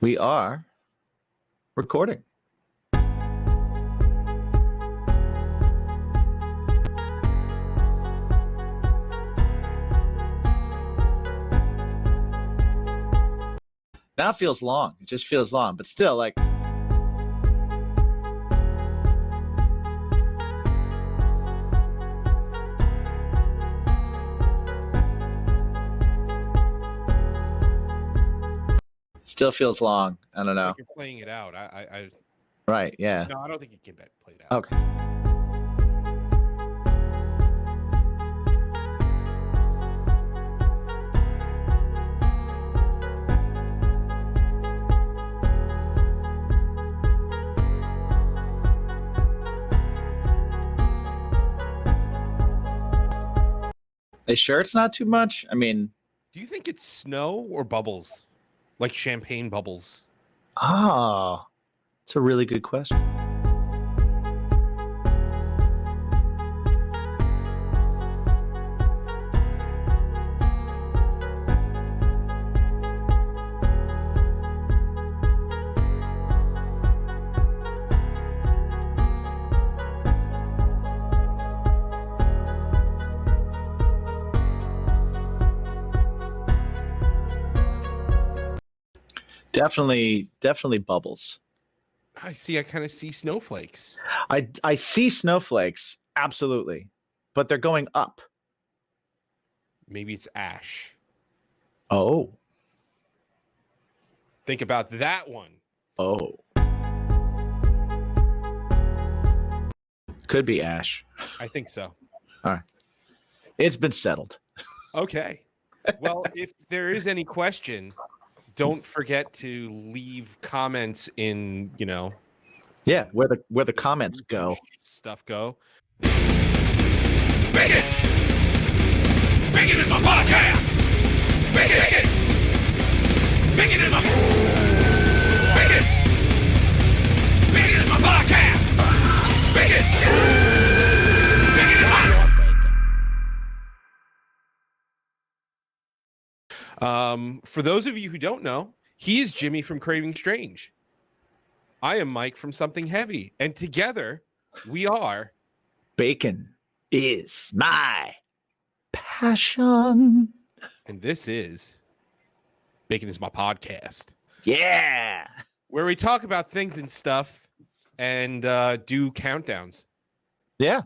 We are recording. Now it feels long. It just feels long, but still, like, still feels long. I don't It's know. like you're playing it out. Right? Yeah. No, I don't think you can play it out. Okay. Are you sure it's not too much? I mean, Do you think it's snow or bubbles? Like champagne bubbles? oh, it's a really good question. Definitely bubbles. I kind of see snowflakes. I see snowflakes, absolutely, but they're going up. Maybe it's ash. Oh. Think about that one. Oh. Could be ash. I think so. All right. It's been settled. Okay. Well, if there is any question, don't forget to leave comments in, Yeah, where the comments go. Stuff go. Bacon! Bacon is my podcast! Bacon! Bacon is my... Bacon! Bacon is my podcast! Bacon! Bacon is my... For those of you who don't know, he is Jimmy from Craving Strange. I am Mike from Something Heavy, and together we are... Bacon is my passion. And this is Bacon is my podcast. Yeah. Where we talk about things and stuff and do countdowns. Yeah.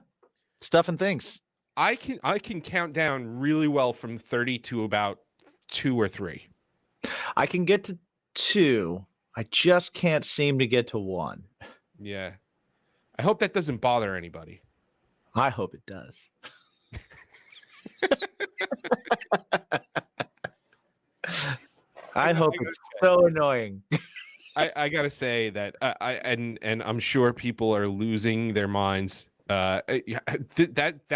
Stuff and things. I can count down really well from 30 to about 2 or 3. I can get to 2. I just can't seem to get to 1. Yeah. I hope that doesn't bother anybody. I hope it does. I hope it's so annoying. I gotta say that and I'm sure people are losing their minds. That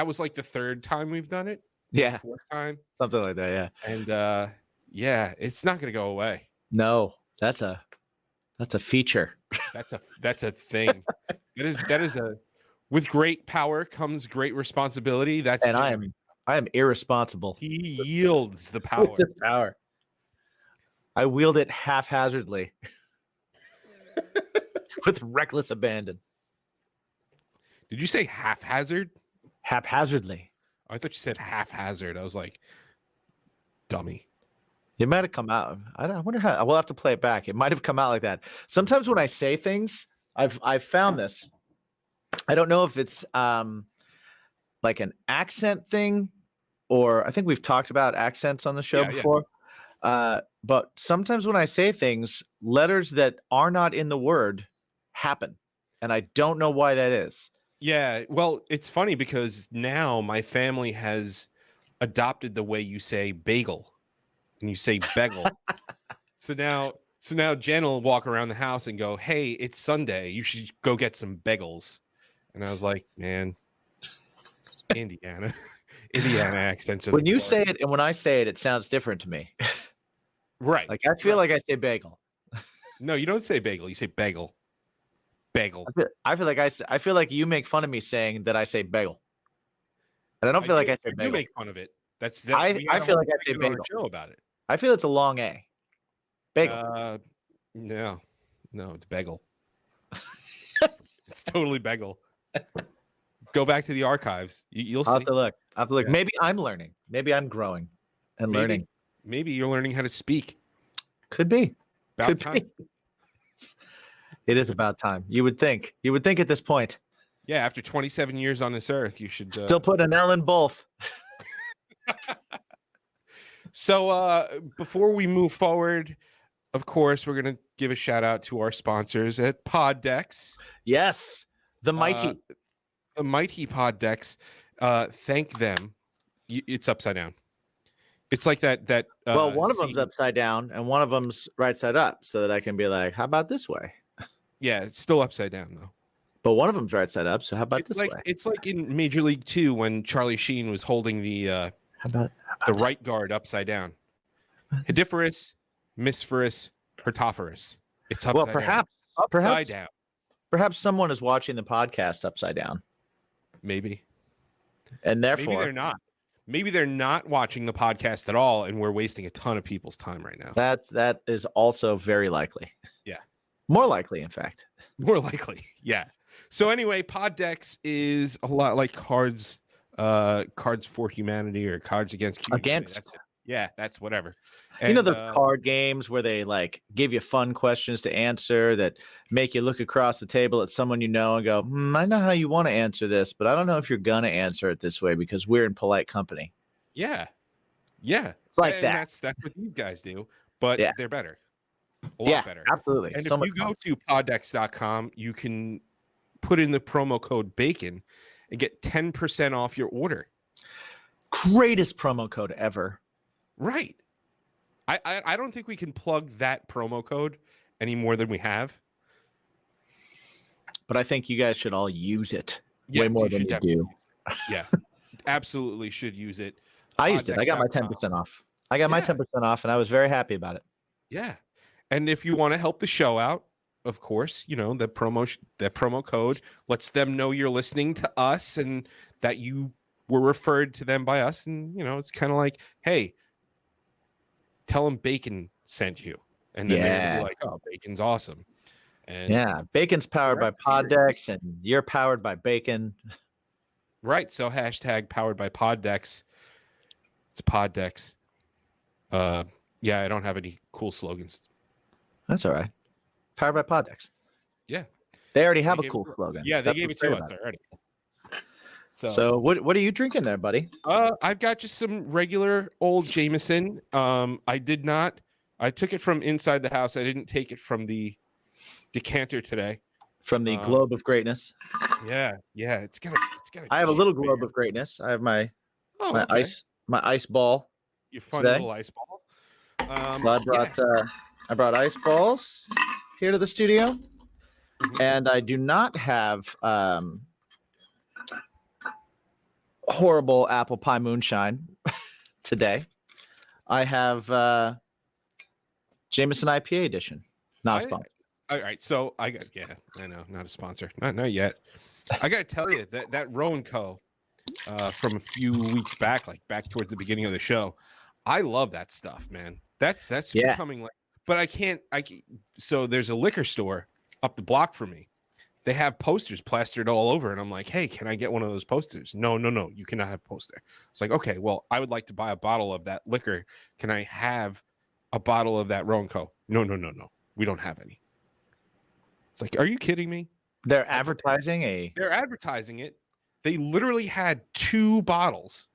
was like the 3rd time we've done it. Yeah. 4th time. Something like that, yeah. And yeah, it's not gonna go away. No, that's a feature. That's a thing. that is a with great power comes great responsibility. That's and I am irresponsible. He yields the power. With this power. I wield it haphazardly. With reckless abandon. Did you say haphazard? Haphazardly. I thought you said haphazard. I was like, dummy. It might have come out. I wonder how. We'll have to play it back. It might have come out like that. Sometimes when I say things, I've found this. I don't know if it's like an accent thing, or I think we've talked about accents on the show before. Yeah. But sometimes when I say things, letters that are not in the word happen, and I don't know why that is. Yeah, well, it's funny because now my family has adopted the way you say bagel. And you say bagel. So now Jen will walk around the house and go, "Hey, it's Sunday. You should go get some bagels." And I was like, "Man, Indiana accents." When you say it and when I say it, it sounds different to me. Right. Like I feel like I say bagel. No, you don't say bagel. You say bagel. Bagel. I feel like you make fun of me saying that I say bagel. And I don't feel like I say bagel. You make fun of it. I feel like I say bagel. Show about it. I feel it's a long A. Bagel. No, no, it's bagel. It's totally bagel. Go back to the archives. You'll I'll see. have to look. I'll have to look. Yeah. Maybe I'm learning. Maybe I'm growing and learning. Maybe you're learning how to speak. Could be. About Could time. be. It is about time. You would think. You would think at this point. Yeah, after 27 years on this earth, you should Still put an L in both. So before we move forward, of course, we're gonna give a shout out to our sponsors at Poddex. Yes. The mighty. The mighty Poddex. Thank them. It's upside down. It's like that. Well, one of scene- them's upside down and one of them's right side up, so that I can be like, how about this way? Yeah, it's still upside down though. But one of them's right side up, so how about It's this like way? it's like in Major League 2 when Charlie Sheen was holding the How about the this? right guard upside down. Hediferous, Misferous, Hertophorus. It's upside Well, down. perhaps Upside down. perhaps someone is watching the podcast upside down, Maybe. and therefore Maybe they're not. Maybe they're not watching the podcast at all, and we're wasting a ton of people's time right now. that is also very likely. Yeah. More likely, in fact. More likely, yeah. So anyway, Poddex is a lot like Cards for Humanity or Cards Against Humanity. Against. That's it. Yeah, that's whatever. You know And, the card games where they like give you fun questions to answer that make you look across the table at someone you know and go, I know how you want to answer this, but I don't know if you're gonna answer it this way because we're in polite company. yeah, It's like and that. That's what these guys do, but Yeah. they're better, a lot Yeah, better. absolutely. And So if much you go fun. to poddex.com, you can put in the promo code BACON and get 10% off your order. Greatest promo code ever. Right. I don't think we can plug that promo code any more than we have. But I think you guys should all use it way Yes, more you than should you definitely do. use it. Yeah, absolutely should use it. I used it. I got my Poddex.com. 10% off. I got my Yeah. 10% off, and I was very happy about it. Yeah, and if you want to help the show out, of course, you know the promo code lets them know you're listening to us and that you were referred to them by us, and you know it's kind of like, hey, tell them Bacon sent you, and then they're gonna Yeah. be like, oh, Bacon's awesome. And Yeah. Bacon's powered by Right, Poddex, and you're powered by Bacon. right, so hashtag powered by Poddex. It's Poddex. Yeah, I don't have any cool slogans. That's all right. Powered by Poddex. Yeah. They already have They a gave cool it- slogan. Yeah, they That's gave it what's to great us about it. already. So what are you drinking there, buddy? I've got just some regular old Jameson. I took it from inside the house. I didn't take it from the decanter today. From the Globe of Greatness. Yeah, it's got I have a little globe of greatness. I have my okay. ice ball. Your fun today. little ice ball. So I brought ice balls here to the studio, Mhm. and I do not have horrible apple pie moonshine today. I have Jameson IPA edition. Not a sponsor. All right, so I know, not a sponsor, not yet. I got to tell you that Rowan Co. From a few weeks back, like back towards the beginning of the show, I love that stuff, man. That's Yeah. becoming like, but I can't. So there's a liquor store up the block from me. They have posters plastered all over, and I'm like, hey, can I get one of those posters? No, you cannot have a poster. It's like, okay, well, I would like to buy a bottle of that liquor. Can I have a bottle of that Rowan Co? No, we don't have any. It's like, are you kidding me? They're advertising They're advertising it. They literally had 2 bottles,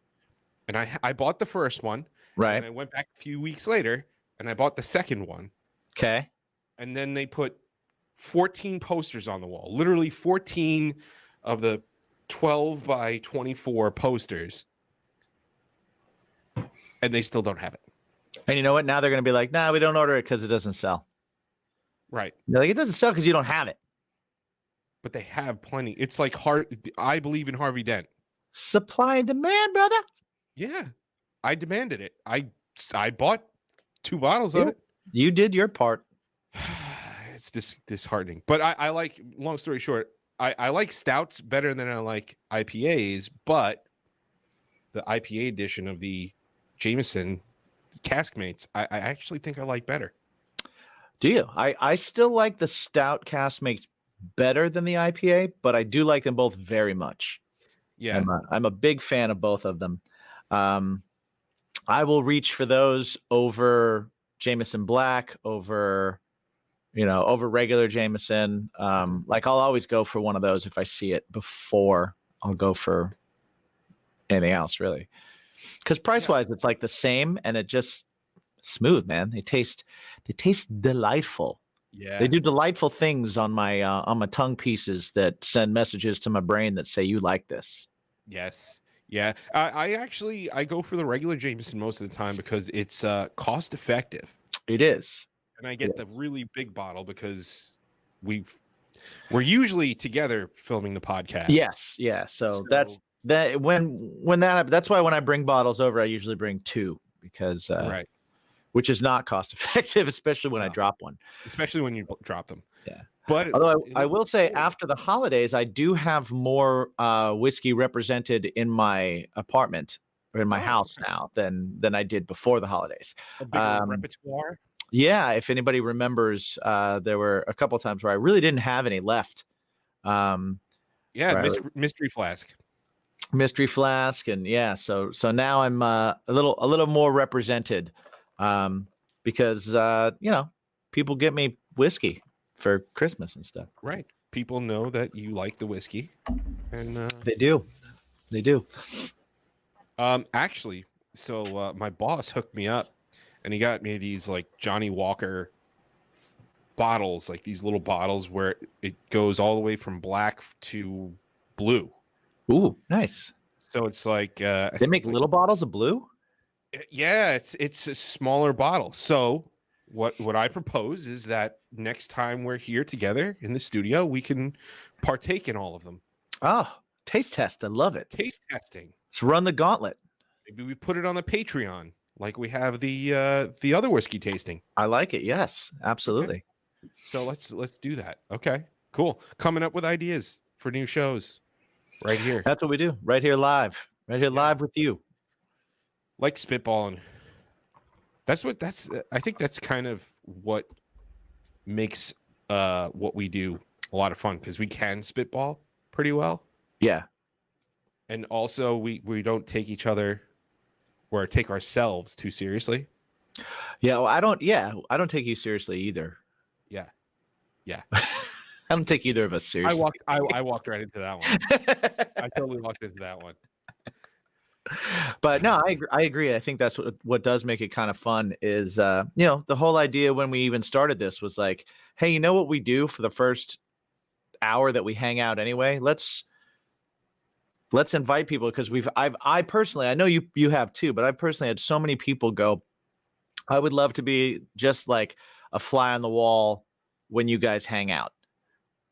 and I bought the first one. right. And I went back a few weeks later, and I bought the second one. Okay. And then they put 14 posters on the wall, literally 14 of the 12 by 24 posters, and they still don't have it. And you know what? Now they're going to be like, nah, we don't order it because it doesn't sell. Right. They're like, it doesn't sell because you don't have it. But they have plenty. It's like I believe in Harvey Dent. Supply and demand, brother. Yeah, I demanded it. I bought 2 bottles of Yeah. it. You did your part. It's disheartening. But I like, long story short, I like stouts better than I like IPAs, but the IPA edition of the Jameson Caskmates, I actually think I like better. Do you? I still like the stout cask makes better than the IPA, but I do like them both very much. Yeah. I'm a big fan of both of them. Um, I will reach for those over Jameson Black, over over regular Jameson. Like I'll always go for one of those if I see it before I'll go for anything else, really. Because price wise, it's like the same, and it just smooth, man. They taste delightful. Yeah. They do delightful things on my tongue pieces that send messages to my brain that say you like this. Yes. Yeah. I go for the regular Jameson most of the time because it's cost effective. It is. And I get the really big bottle because we're usually together filming the podcast. Yes, yeah. So that's that when that that's why when I bring bottles over, I usually bring two because right. which is not cost effective, especially when I drop one. Especially when you drop them. Yeah. But although I will say after the holidays, I do have more whiskey represented in my apartment or in my house now than I did before the holidays. A bigger repertoire. Yeah, if anybody remembers, there were a couple times where I really didn't have any left. Mystery flask. Mystery flask, and so now I'm a little more represented, because people get me whiskey for Christmas and stuff. Right. People know that you like the whiskey, and they do. Actually, so my boss hooked me up, and he got me these like Johnny Walker bottles, like these little bottles where it goes all the way from black to blue. Ooh, nice. So it's like they make little bottles of blue. Yeah, it's a smaller bottle. So what I propose is that next time we're here together in the studio, we can partake in all of them. Oh, taste test! I love it. Taste testing. Let's run the gauntlet. Maybe we put it on the Patreon, like we have the other whiskey tasting. I like it. Yes, absolutely. Okay. So let's do that. Okay, cool. Coming up with ideas for new shows, right here. That's what we do. Right here, live. Right here, live with you. Like spitballing. I think that's kind of what makes what we do a lot of fun, because we can spitball pretty well. Yeah. And also we don't take each other or take ourselves too seriously. Yeah, well, I don't take you seriously either. Yeah. I don't take either of us seriously. I walked right into that one. I totally walked into that one. But no, I agree. I think that's what does make it kind of fun is the whole idea when we even started this was like, hey, you know what we do for the first hour that we hang out anyway? Let's invite people, because I personally, I know you have too, but I personally had so many people go, I would love to be just like a fly on the wall when you guys hang out.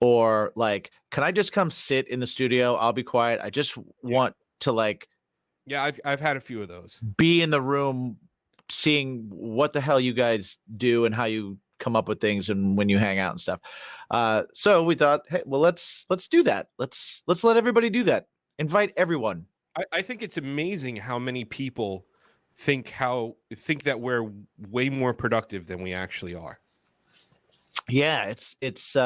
Or like, can I just come sit in the studio? I'll be quiet. I just want to like, yeah, I've had a few of those. Be in the room seeing what the hell you guys do and how you come up with things and when you hang out and stuff. So we thought, hey, well, let's do that. Let's let everybody do that. Invite everyone. I think it's amazing how many people think that we're way more productive than we actually are. Yeah, it's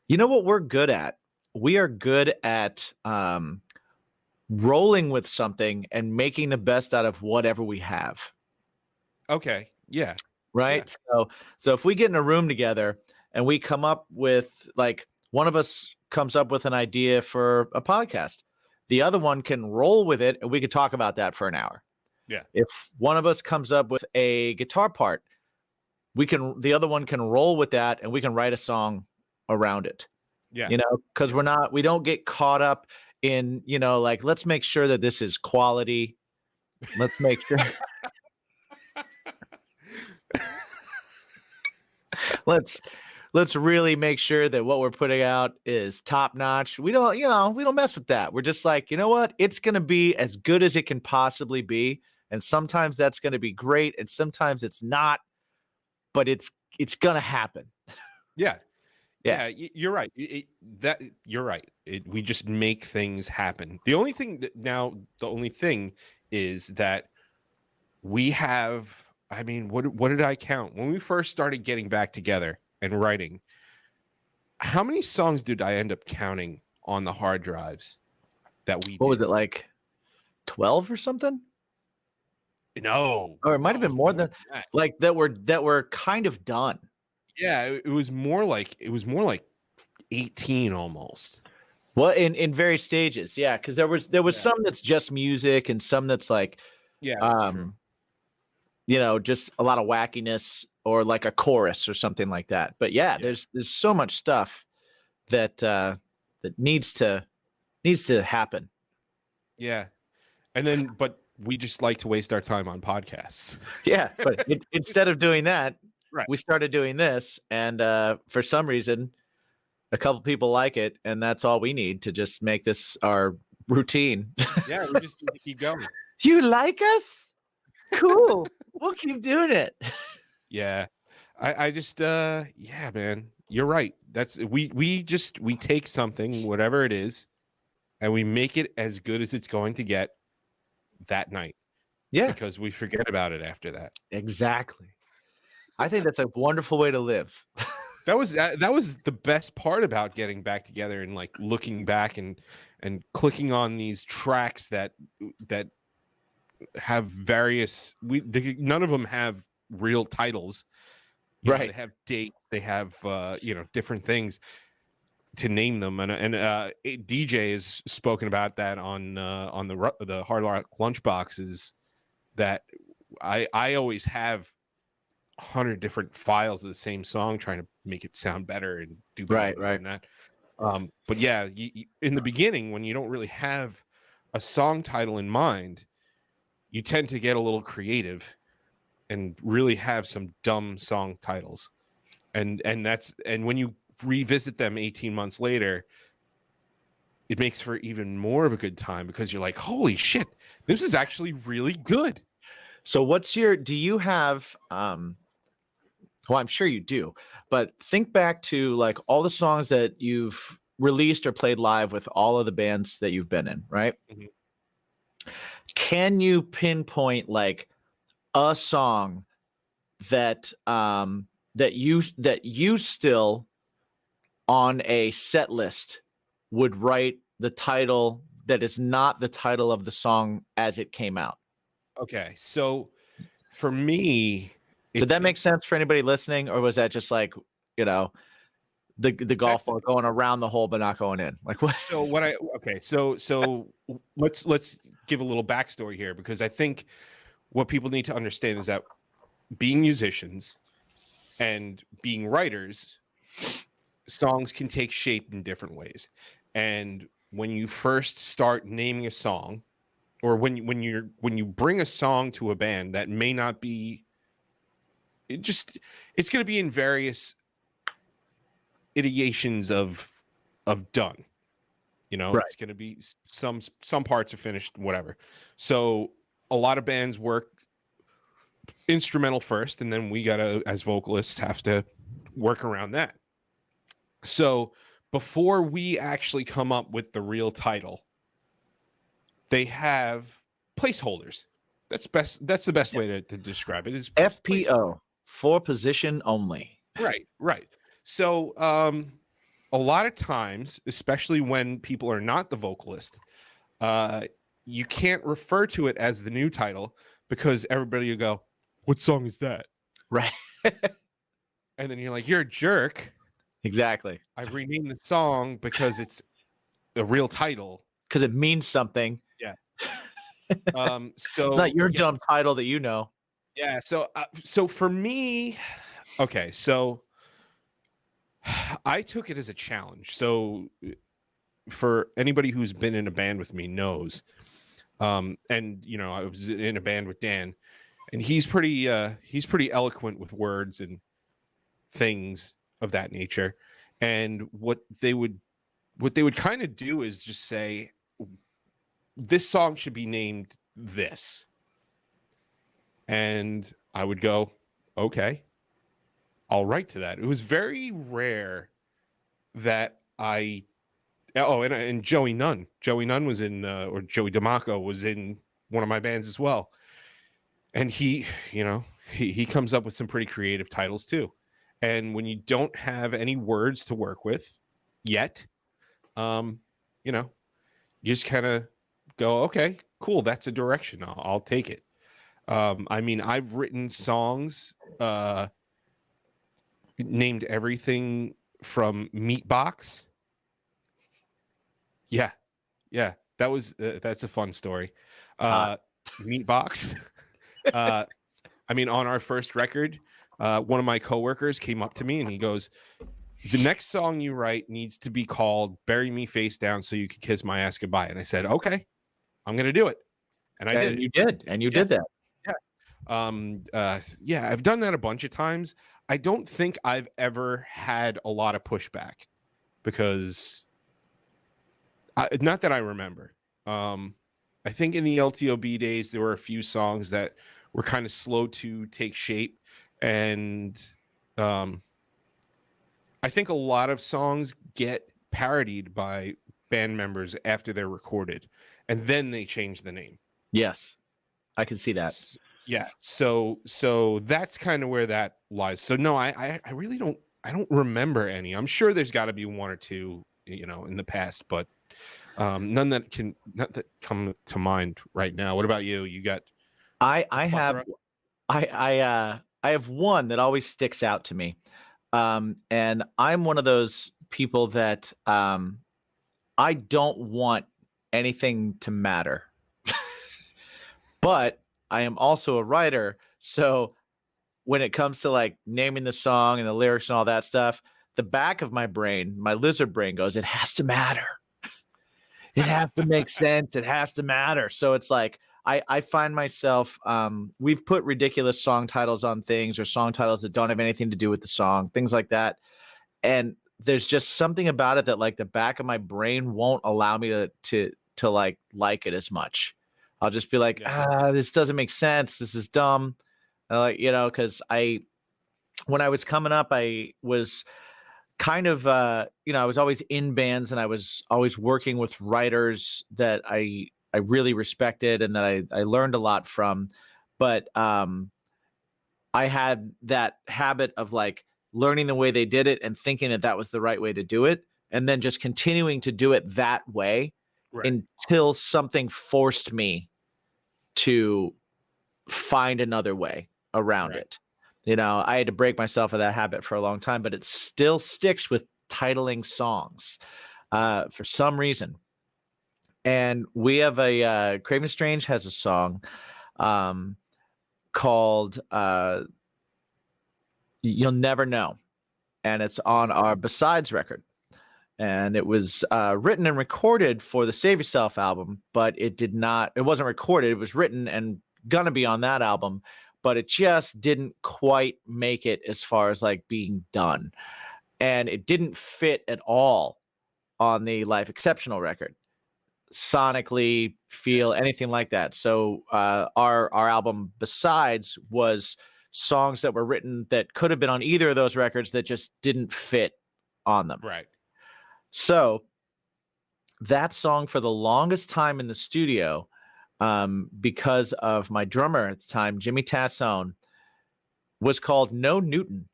you know what we're good at? We are good at rolling with something and making the best out of whatever we have. Okay. Yeah. Right. Yeah. So if we get in a room together and we come up with, like, one of us comes up with an idea for a podcast, the other one can roll with it and we could talk about that for an hour. Yeah. If one of us comes up with a guitar part, the other one can roll with that and we can write a song around it. Yeah. Because we don't get caught up in, like, let's make sure that this is quality. Let's make sure. Let's really make sure that what we're putting out is top notch. We don't mess with that. We're just like, you know what? It's going to be as good as it can possibly be. And sometimes that's going to be great. And sometimes it's not, but it's going to happen. Yeah. Yeah. You're right. You're right. We just make things happen. The only thing is that we have I mean, what did I count when we first started getting back together and writing? How many songs did I end up counting on the hard drives that we What was did? it, like 12 or something? No, Or it might no, have it been was more more than than that. like that were kind of done. Yeah, it was more like 18 almost. Well, in various stages, yeah, because there was Yeah. some that's just music and some that's like, Yeah, that's true. um, just a lot of wackiness or like a chorus or something like that. But yeah, Yeah. there's so much stuff that that needs to happen. Yeah. And then, but we just like to waste our time on podcasts. Yeah, but instead of doing that, Right. we started doing this, and for some reason, a couple people like it, and that's all we need to just make this our routine. Yeah, we just need to keep going. You like us? Cool. We'll keep doing it. Yeah. I just yeah, man. You're right. That's we take something, whatever it is, and we make it as good as it's going to get that night Yeah, because we forget about it after that. exactly. I think that's a wonderful way to live. That was the best part about getting back together and like looking back and clicking on these tracks that have various none of them have real titles. Right. They have dates, they have different things to name them, and DJ has spoken about that on the Hard Rock Lunchboxes, that I always have 100 different files of the same song trying to make it sound better and do better Right, this right. and that. But yeah, in the beginning, when you don't really have a song title in mind, you tend to get a little creative and really have some dumb song titles. And when you revisit them 18 months later, it makes for even more of a good time because you're like, holy shit, this is actually really good. So do you have well, I'm sure you do, but think back to like all the songs that you've released or played live with all of the bands that you've been in, right? Mhm. Can you pinpoint like a song that that you still on a set list would write the title that is not the title of the song as it came out? Okay, so for me, Did that make sense for anybody listening, or was that just like, you know, the golf That's ball going around the hole but not going in? Like what? so what I okay, so let's give a little backstory here, because I think what people need to understand is that being musicians and being writers, songs can take shape in different ways. And when you first start naming a song, or when you bring a song to a band that may not be, it's going to be in various iterations of done. Right. It's going to be some parts are finished, whatever. So a lot of bands work instrumental first, and then we gotta, as vocalists, have to work around that. So before we actually come up with the real title, they have placeholders. That's the best way to describe it, is FPO, for position only. right. So a lot of times, especially when people are not the vocalist, you can't refer to it as the new title because everybody will go, what song is that? Right. And then you're like, you're a jerk. Exactly. I've renamed the song because it's the real title. Because it means something. Yeah. So It's not your dumb title that you know. Yeah. So for me, okay. So I took it as a challenge. So for anybody who's been in a band with me knows, and I was in a band with Dan, and he's pretty eloquent with words and things of that nature. And what they would kind of do is just say, this song should be named this. And I would go, okay, I'll write to that. It was very rare that and Joey Nunn was in, or Joey DeMacco was in one of my bands as well. And he he comes up with some pretty creative titles too. And when you don't have any words to work with yet, you know, you just kind of go, okay, cool, that's a direction. I'll take it. I mean, I've written songs named everything from Meatbox. Yeah, yeah, that's a fun story. hot. Meatbox. I mean, on our first record, one of my coworkers came up to me and he goes, "The next song you write needs to be called 'Bury Me Face Down So You Could Kiss My Ass Goodbye.'" And I said, "Okay, I'm gonna do it," and I did. And you did, and you Yeah. did that. Yeah, I've done that a bunch of times. I don't think I've ever had a lot of pushback because, not that I remember. I think in the LTOB days there were a few songs that were kind of slow to take shape, and I think a lot of songs get parodied by band members after they're recorded, and then they change the name. Yes, I can see that. Yeah, so that's kind of where that lies. So no, I really don't remember any. I'm sure there's got to be one or two, in the past, but none that come to mind right now. What about you? You got I plethora? have I have one that always sticks out to me. And I'm one of those people that I don't want anything to matter. But I am also a writer, so when it comes to like naming the song and the lyrics and all that stuff, the back of my brain, my lizard brain goes, it has to matter. It has to make sense. It has to matter. So it's like I find myself we've put ridiculous song titles on things or song titles that don't have anything to do with the song, things like that. And there's just something about it that like the back of my brain won't allow me to like it as much. I'll just be like, this doesn't make sense. This is dumb. Because when I was coming up, I was kind of, I was always in bands and I was always working with writers that I really respected and that I learned a lot from. But I had that habit of like learning the way they did it and thinking that that was the right way to do it. And then just continuing to do it that way until something forced me to find another way around it. I had to break myself of that habit for a long time, but it still sticks with titling songs for some reason. And we have Craven Strange has a song called You'll Never Know. And it's on our Besides record. And it was written and recorded for the Save Yourself album, but it wasn't recorded. It was written and gonna be on that album, but it just didn't quite make it as far as like being done. And it didn't fit at all on the Life Exceptional record. Sonically, feel, anything like that. So our album Besides was songs that were written that could have been on either of those records that just didn't fit on them. Right. So that song for the longest time in the studio, because of my drummer at the time, Jimmy Tassone, was called No Newton.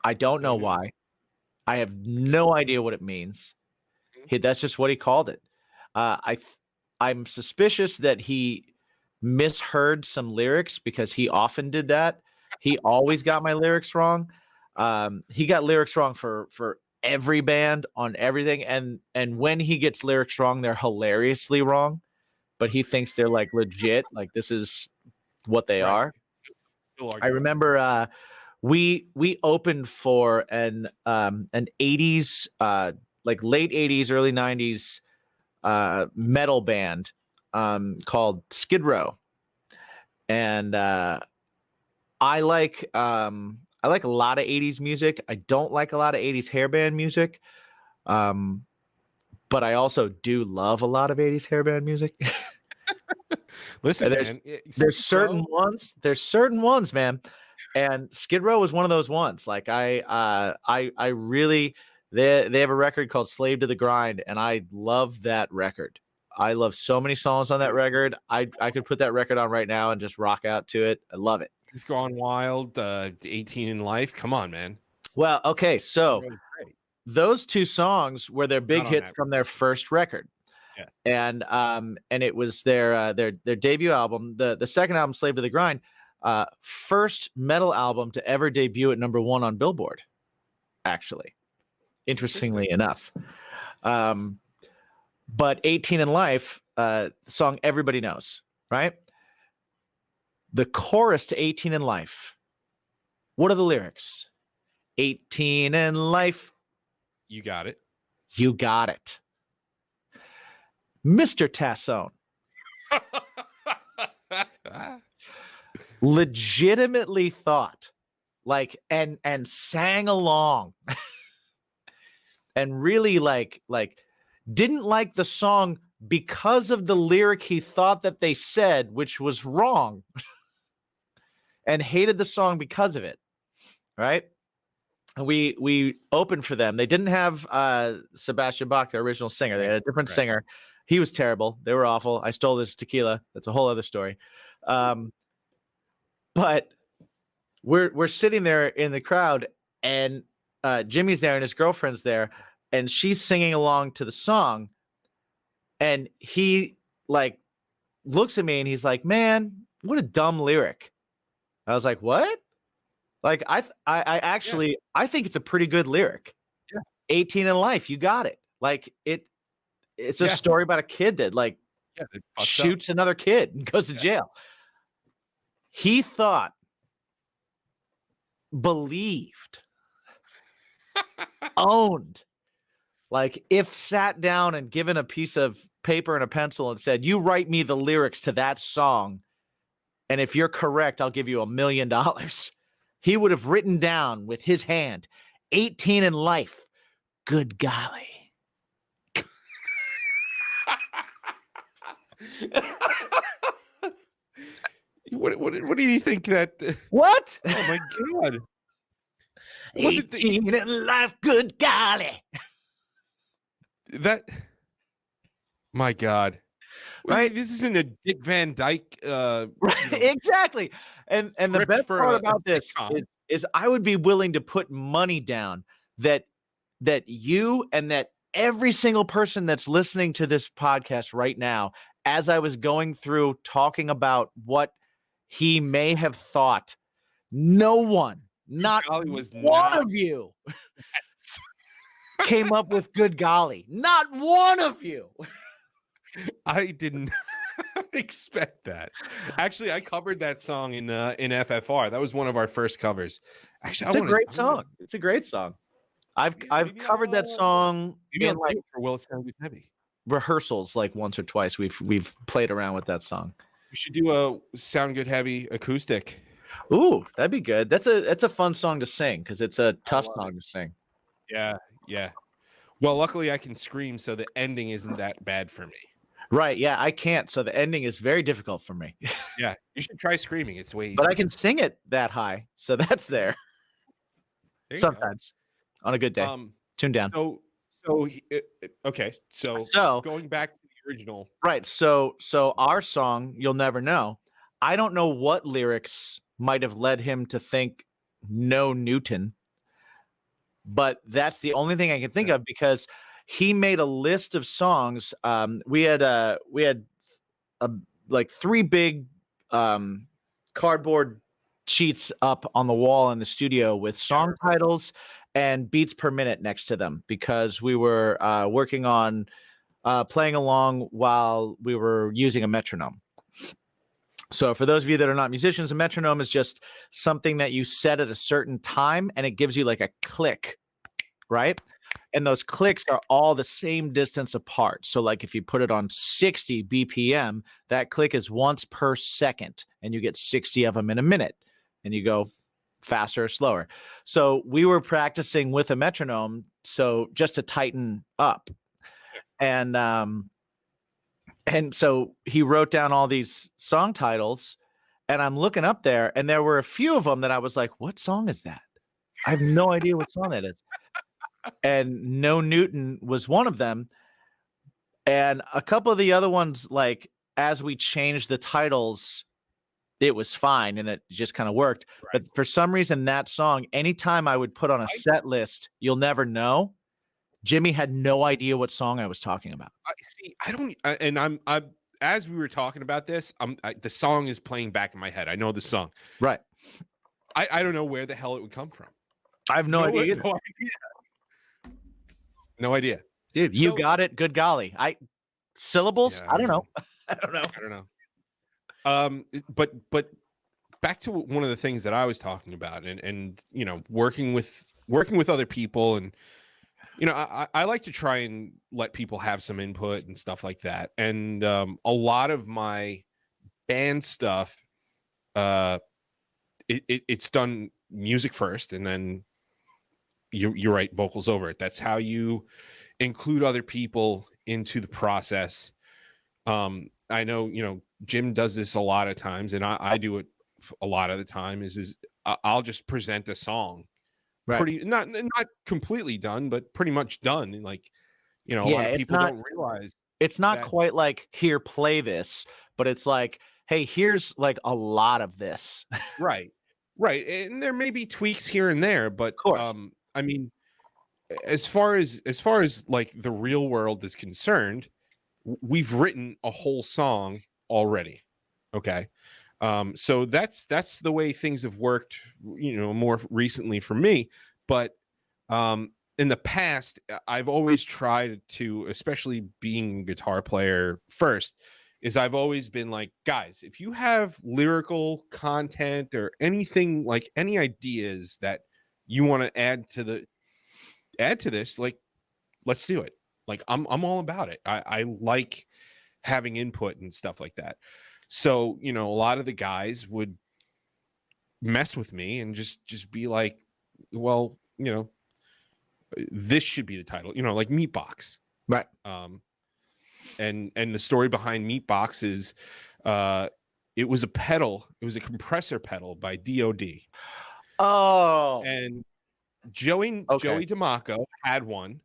I don't know why. I have no idea what it means. That's just what he called it. I'm suspicious that he misheard some lyrics because he often did that. He always got my lyrics wrong. He got lyrics wrong for every band on everything, and when he gets lyrics wrong, they're hilariously wrong, but he thinks they're like legit, like this is what they are. I remember we opened for an 80s like late 80s early 90s metal band called Skid Row, and I like a lot of 80s music. I don't like a lot of 80s hairband music. But I also do love a lot of 80s hairband music. Listen, there's certain ones, man. And Skid Row was one of those ones. Like I really, they have a record called Slave to the Grind, and I love that record. I love so many songs on that record. I could put that record on right now and just rock out to it. I love it. You've Gone Wild, 18 in Life. Come on, man. Well, okay, so That was great. those two songs were their big Not on hits that from their first record. Yeah. And it was their debut album. The second album, Slave to the Grind, first metal album to ever debut at #1 on Billboard, actually. Interestingly enough. But 18 in Life, the song everybody knows, right? The chorus to 18 in Life. What are the lyrics? 18 in life. You got it. You got it. Mr. Tassone legitimately thought like and sang along and really like didn't like the song because of the lyric he thought that they said, which was wrong, and hated the song because of it. Right? And we opened for them. They didn't have Sebastian Bach, the original singer. They had a different singer. He was terrible. They were awful. I stole his tequila. That's a whole other story. But we're sitting there in the crowd, and Jimmy's there and his girlfriend's there, and she's singing along to the song, and he like looks at me and he's like, "Man, what a dumb lyric." I was like, "What?" Like I actually I think it's a pretty good lyric. Yeah. 18 in life, you got it. Like it's a story about a kid that like shoots another kid and goes to jail. He thought, believed, owned, like if sat down and given a piece of paper and a pencil and said, "You write me the lyrics to that song, and if you're correct, I'll give you $1 million." He would have written down with his hand, 18 in life. Good golly. What do you think that? What? Oh my God. 18 in life. Good golly. That. My God. Right? This isn't a Dick Van Dyke. Right, exactly. And the best part about this is I would be willing to put money down that you and that every single person that's listening to this podcast right now, as I was going through talking about what he may have thought, no one, not one of you came up with good golly. Not one of you. I didn't expect that. Actually, I covered that song in FFR. That was one of our first covers. Actually, It's a great song. It's a great song. I've covered that song in like for Will It Sound Good Heavy rehearsals like once or twice. We've played around with that song. We should do a Sound Good Heavy acoustic. Ooh, that'd be good. That's a fun song to sing because it's a tough song to sing. Yeah. Well, luckily I can scream, so the ending isn't that bad for me. Right. Yeah, I can't. So the ending is very difficult for me. Yeah, you should try screaming. It's way easier. But I can sing it that high. So that's there. Sometimes on a good day. Tune down. Okay. So going back to the original. Right. So our song, You'll Never Know, I don't know what lyrics might have led him to think no Newton, but that's the only thing I can think of because he made a list of songs. We had like 3 big cardboard sheets up on the wall in the studio with song titles and beats per minute next to them because we were working on playing along while we were using a metronome. So for those of you that are not musicians, a metronome is just something that you set at a certain time and it gives you like a click, right? And those clicks are all the same distance apart. So like if you put it on 60 BPM, that click is once per second and you get 60 of them in a minute and you go faster or slower. So we were practicing with a metronome. So just to tighten up. And so he wrote down all these song titles and I'm looking up there and there were a few of them that I was like, what song is that? I have no idea what song that is. And No Newton was one of them. And a couple of the other ones, like as we changed the titles, it was fine and it just kind of worked. Right. But for some reason, that song, anytime I would put on a I set list, You'll Never Know, Jimmy had no idea what song I was talking about. see. I don't, and I'm as we were talking about this, the song is playing back in my head. I know the song. Right. I don't know where the hell it would come from. I have no idea either. No idea. No idea. Dude, you So- got it. Good golly. Syllables? Yeah, I don't know. I don't know. I don't know. But back to one of the things that I was talking about, and you know, working with other people, and you know, I like to try and let people have some input and stuff like that. And a lot of my band stuff, it's done music first, and then you write vocals over it. That's how you include other people into the process. I know, you know, Jim does this a lot of times, and I do it a lot of the time. I'll just present a song, Right. pretty not completely done, but pretty much done. And like, you know, a Yeah, lot of it's people not- don't realize. It's not that- quite like, here, play this, but it's like, hey, here's like a lot of this. Right, and there may be tweaks here and there, but course. I mean, as far as like the real world is concerned, we've written a whole song already. Okay. So that's the way things have worked, you know, more recently for me. But in the past, I've always tried to, especially being a guitar player first, is I've always been like, guys, if you have lyrical content or anything, like any ideas that you want to add to this, like, let's do it. Like, I'm all about it. I like having input and stuff like that. So, you know, a lot of the guys would mess with me and just be like, well, you know, this should be the title, you know, like Meatbox. Right. And the story behind Meatbox is it was a pedal, it was a compressor pedal by DOD. Oh, And Joey DeMacco had one.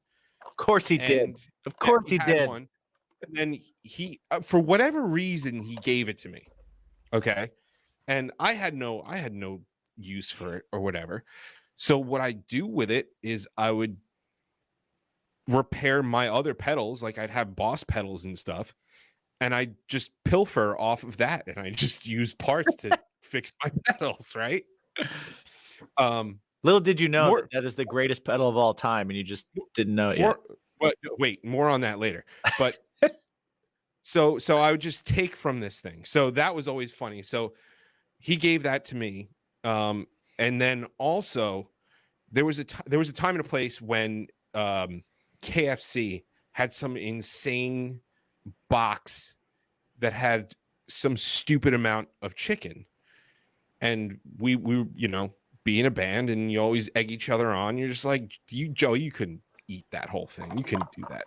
of course he did. and Of course he had did. one. And then he for whatever reason, he gave it to me. Okay. And I had no use for it or whatever. So what I do with it is I would repair my other pedals, like I'd have Boss pedals and stuff, and I just pilfer off of that, and I just use parts to fix my pedals, right? Little did you know More- that is the greatest pedal of all time, and you just didn't know it yet. Wait, more on that later. But so I would just take from this thing. So that was always funny. So he gave that to me, and then also there was a time and a place when KFC had some insane box that had some stupid amount of chicken, and we you know, being a band and you always egg each other on, you're just like, Joe, you couldn't eat that whole thing, you couldn't do that.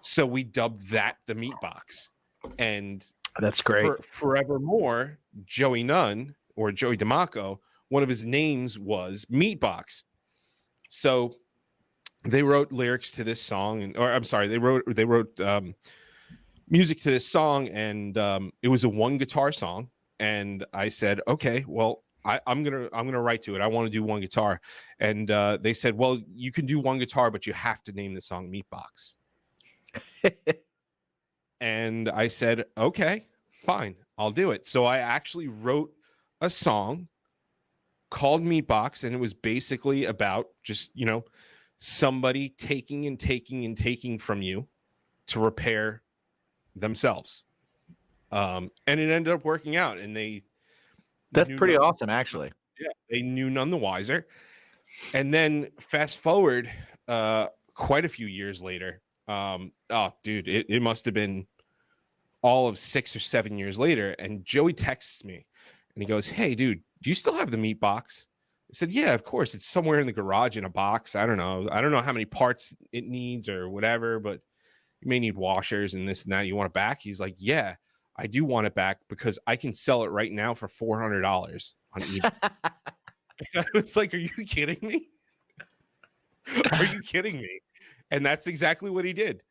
So we dubbed that the meat box, and That's great. forevermore, Joey Nunn or Joey DeMacco, one of his names was Meatbox. So they wrote lyrics to this song, they wrote music to this song, and it was a one guitar song. And I said, okay, well, I'm gonna write to it. I want to do one guitar. And they said, well, you can do one guitar, but you have to name the song Meatbox. And I said, okay, fine, I'll do it. So I actually wrote a song called Meatbox, and it was basically about just, you know, somebody taking and taking and taking from you to repair themselves. And it ended up working out, and That's knew pretty none- awesome, actually. Yeah, they knew none the wiser. And then fast forward quite a few years later. Oh, dude, it must have been all of 6 or 7 years later. And Joey texts me and he goes, hey, dude, do you still have the meat box? I said, yeah, of course. It's somewhere in the garage in a box. I don't know how many parts it needs or whatever, but you may need washers and this and that. You want it back? He's like, yeah, I do want it back because I can sell it right now for $400 on eBay. I was like, are you kidding me? Are you kidding me? And that's exactly what he did.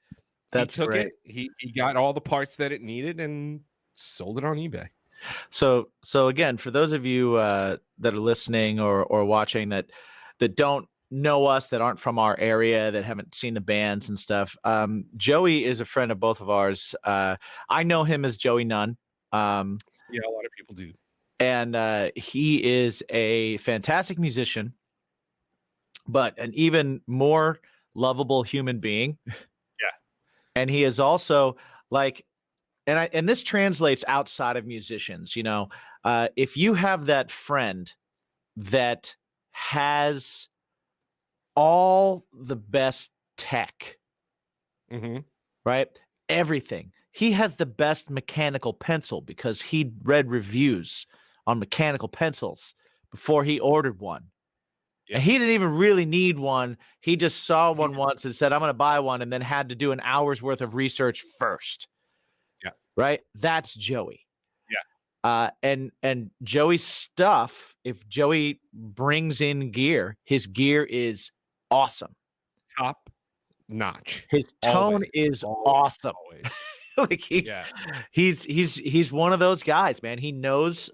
That's took great. it. He got all the parts that it needed and sold it on eBay. So again, for those of you that are listening or watching that don't know us, that aren't from our area, that haven't seen the bands and stuff, Joey is a friend of both of ours. I know him as Joey Nunn, Yeah, a lot of people do. and he is a fantastic musician, but an even more lovable human being. Yeah. And he is also like, and this translates outside of musicians, if you have that friend that has all the best tech, Mm-hmm. right? Everything. He has the best mechanical pencil because he read reviews on mechanical pencils before he ordered one. Yeah. And he didn't even really need one. He just saw one once and said, I'm going to buy one, and then had to do an hour's worth of research first. Yeah. Right? That's Joey. Yeah. And Joey's stuff, if Joey brings in gear, his gear is awesome. Top notch. His tone Always. is Always. awesome. Always. Like he's one of those guys, man. He knows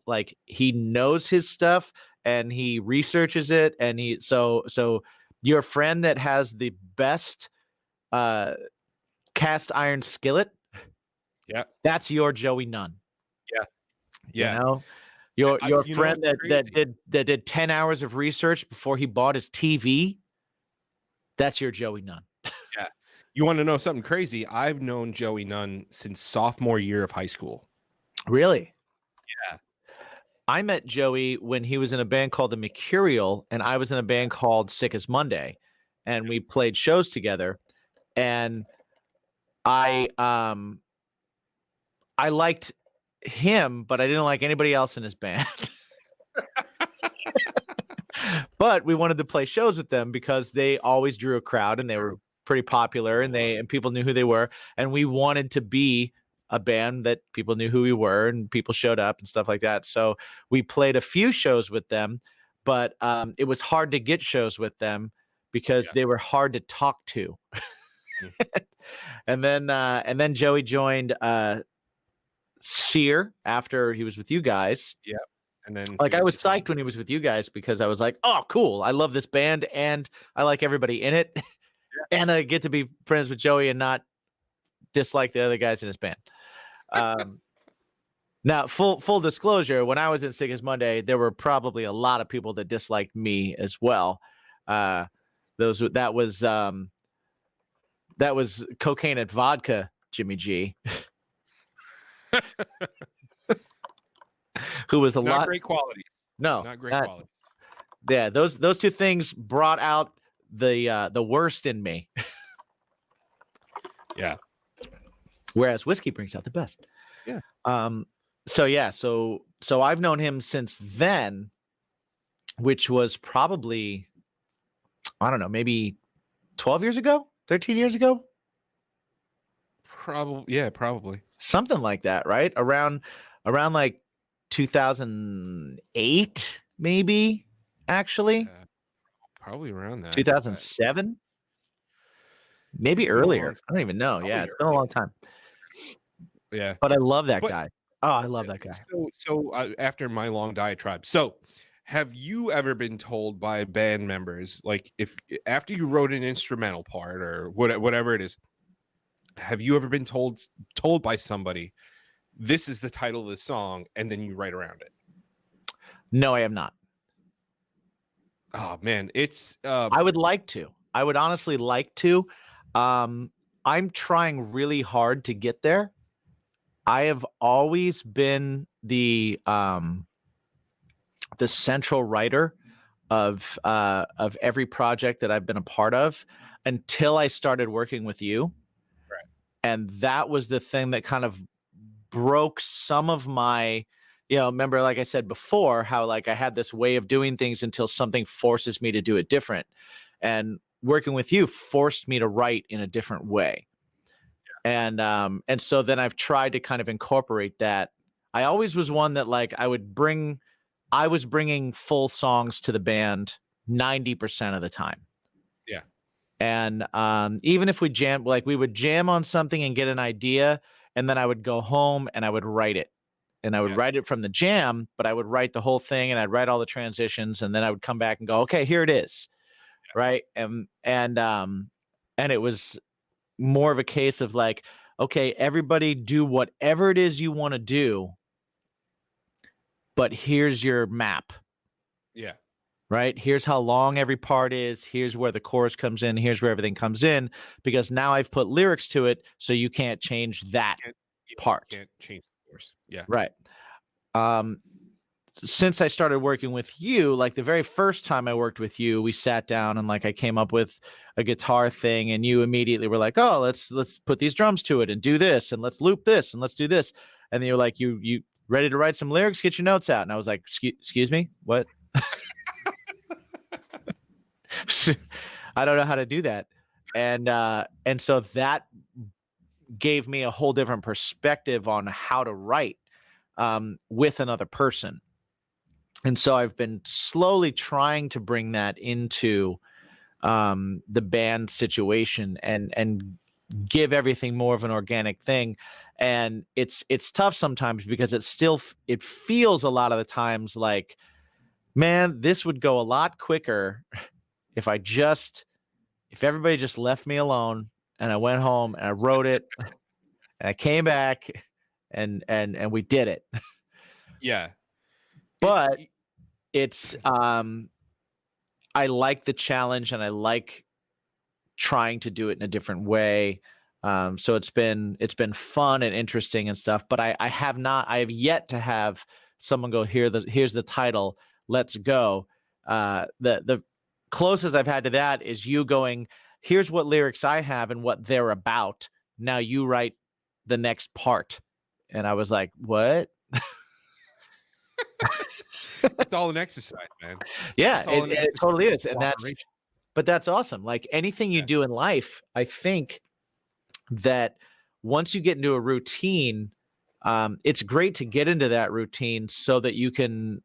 his stuff, and he researches it, and so your friend that has the best cast iron skillet, Yeah. that's your Joey Nunn. Yeah. You know, your you know friend what's that did 10 hours of research before he bought his TV, that's your Joey Nunn. Yeah. You want to know something crazy? I've known Joey Nunn since sophomore year of high school. Really? Yeah. I met Joey when he was in a band called the Mercurial, and I was in a band called Sick as Monday, and we played shows together. And I liked him, but I didn't like anybody else in his band. But we wanted to play shows with them because they always drew a crowd, and they were pretty popular, and people knew who they were, and we wanted to be a band that people knew who we were, and people showed up and stuff like that. So we played a few shows with them, but it was hard to get shows with them because they were hard to talk to. And then Joey joined Sear after he was with you guys. Yeah. And then Like, I was psyched when he was with you guys because I was like, oh, cool. I love this band and I like everybody in it. And I get to be friends with Joey and not dislike the other guys in his band. Now, full disclosure, when I was in Sick as Monday, there were probably a lot of people that disliked me as well. That was cocaine and vodka, Jimmy G. Who was not great quality. No, not great quality. Yeah, those two things brought out the worst in me. Yeah. Whereas whiskey brings out the best. Yeah. So I've known him since then, which was probably, I don't know, maybe 12 years ago, 13 years ago. Probably. Something like that, right? Around like 2008, maybe, actually. Probably around that. 2007? Maybe earlier. I don't even know. Probably Yeah, it's been a long time. Yeah. But I love that guy. Oh, I love that guy. So after my long diatribe, have you ever been told by band members, like, if after you wrote an instrumental part or whatever it is, have you ever been told by somebody, this is the title of the song, and then you write around it? No, I am not. Oh man, it's I would like to. I would honestly like to. I'm trying really hard to get there. I have always been the central writer of every project that I've been a part of until I started working with you. Right. And that was the thing that kind of broke some of my, remember, like I said before, how like I had this way of doing things until something forces me to do it different. And working with you forced me to write in a different way. Yeah. And so then I've tried to kind of incorporate that. I always was one that like I was bringing full songs to the band 90% of the time. Yeah. And even if we jam, like we would jam on something and get an idea, and then I would go home and I would write it. And I would Yeah. write it from the jam, but I would write the whole thing and I'd write all the transitions, and then I would come back and go, okay, here it is. Right. And it was more of a case of like, okay, everybody do whatever it is you want to do, but here's your map. Yeah. Right? Here's how long every part is. Here's where the chorus comes in. Here's where everything comes in. Because now I've put lyrics to it, so you can't change that part. Can't change the course. Yeah. Right. Since I started working with you, like the very first time I worked with you, we sat down and like I came up with a guitar thing, and you immediately were like, "Oh, let's put these drums to it and do this, and let's loop this, and let's do this." And then you're like, "You ready to write some lyrics? Get your notes out." And I was like, "Excuse me, what?" I don't know how to do that. And so that gave me a whole different perspective on how to write with another person. And so I've been slowly trying to bring that into the band situation and give everything more of an organic thing. And it's tough sometimes because it feels a lot of the times like, man, this would go a lot quicker if everybody just left me alone and I went home and I wrote it and I came back and we did it. Yeah. But it's I like the challenge and I like trying to do it in a different way. So it's been fun and interesting and stuff, but I have yet to have someone go, here's the title, let's go. The closest I've had to that is you going, here's what lyrics I have and what they're about. Now you write the next part. And I was like, what? It's all an exercise, man. Yeah, It's all an it totally is. And cooperation. that's awesome. Like anything you do in life, I think that once you get into a routine, it's great to get into that routine so that you can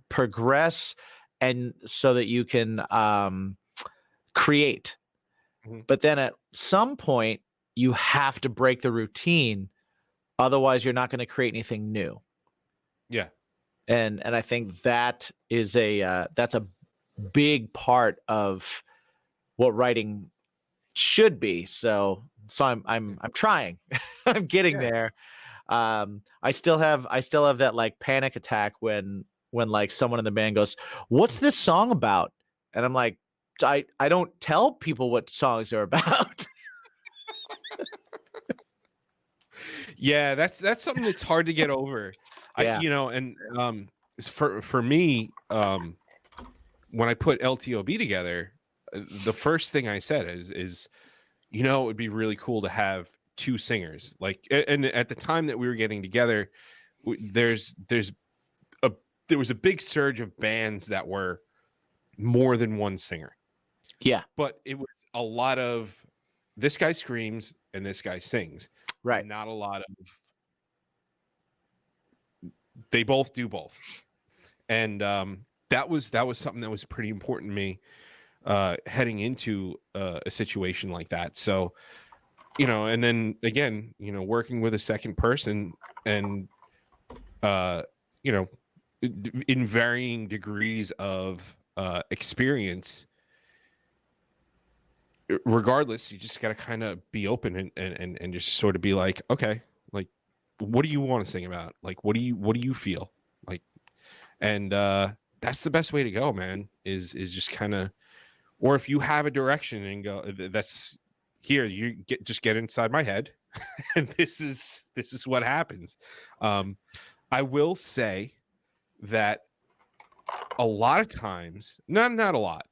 progress and so that you can create. Mhm. But then at some point you have to break the routine, otherwise you're not going to create anything new. Yeah. And I think that is that's a big part of what writing should be. So I'm trying. I'm getting there. I still have that like panic attack when like someone in the band goes, "What's this song about?" And I'm like, I don't tell people what songs are about. Yeah, that's something that's hard to get over. Yeah. For me, when I put LTOB together, the first thing I said is it would be really cool to have two singers. Like, and at the time that we were getting together, there was a big surge of bands that were more than one singer. Yeah. But it was a lot of this guy screams and this guy sings. Right. Not a lot of they both do both. And that was something that was pretty important to me heading into a situation like that. So, and then again, working with a second person and in varying degrees of experience, regardless, you just got to kind of be open and just sort of be like, okay, like, what do you want to sing about? Like, what do you feel like? And that's the best way to go, man, is just kind of, or if you have a direction and go, that's here, you just get inside my head and this is what happens. I will say that a lot of times, not a lot,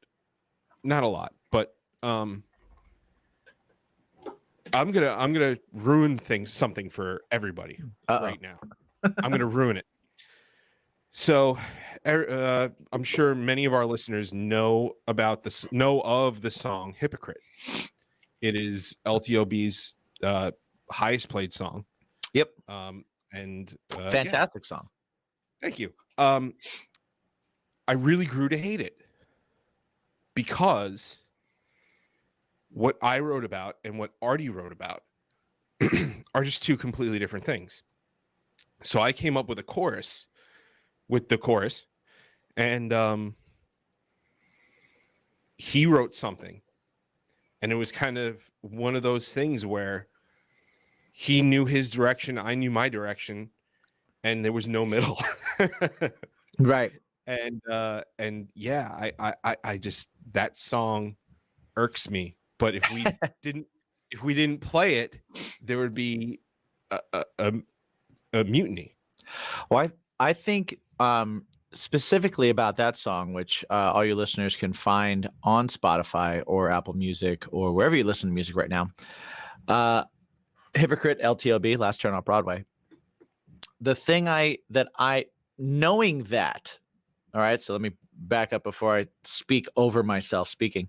but I'm gonna ruin something for everybody right now. I'm gonna ruin it. So, I'm sure many of our listeners know of the song "Hypocrite." It is LTOB's highest played song. Yep. And fantastic song. Thank you. I really grew to hate it. because what I wrote about and what Artie wrote about are just two completely different things. So I came up with the chorus, and he wrote something, and it was kind of one of those things where he knew his direction, I knew my direction, and there was no middle. Right. And yeah, I just, that song irks me. But if we didn't play it, there would be a mutiny. Well, I think specifically about that song, which all your listeners can find on Spotify or Apple Music or wherever you listen to music right now. Hypocrite, LTLB, Last Turn Off Broadway. The thing knowing that, all right, so let me back up before I speak over myself speaking.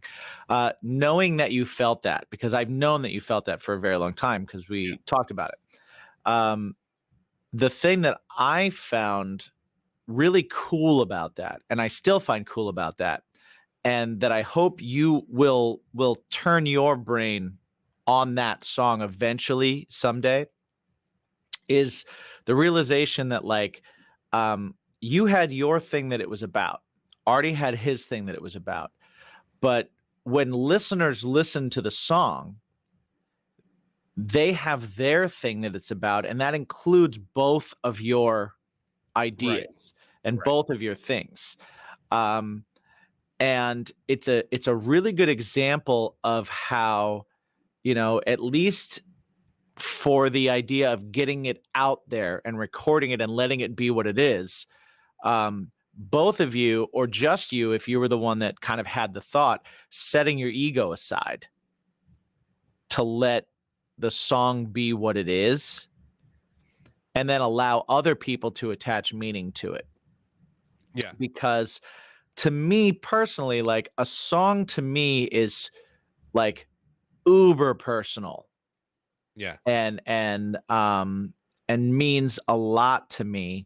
Knowing that you felt that, because I've known that you felt that for a very long time because we talked about it. The thing that I found really cool about that, and I still find cool about that, and that I hope you will turn your brain on that song eventually someday, is the realization that like you had your thing that it was about. Artie had his thing that it was about. But when listeners listen to the song, they have their thing that it's about, and that includes both of your ideas and both of your things. And it's a really good example of how, at least for the idea of getting it out there and recording it and letting it be what it is, both of you, or just you, if you were the one that kind of had the thought, setting your ego aside to let the song be what it is, and then allow other people to attach meaning to it. Yeah. Because to me personally, like a song to me is like uber personal. Yeah. And means a lot to me.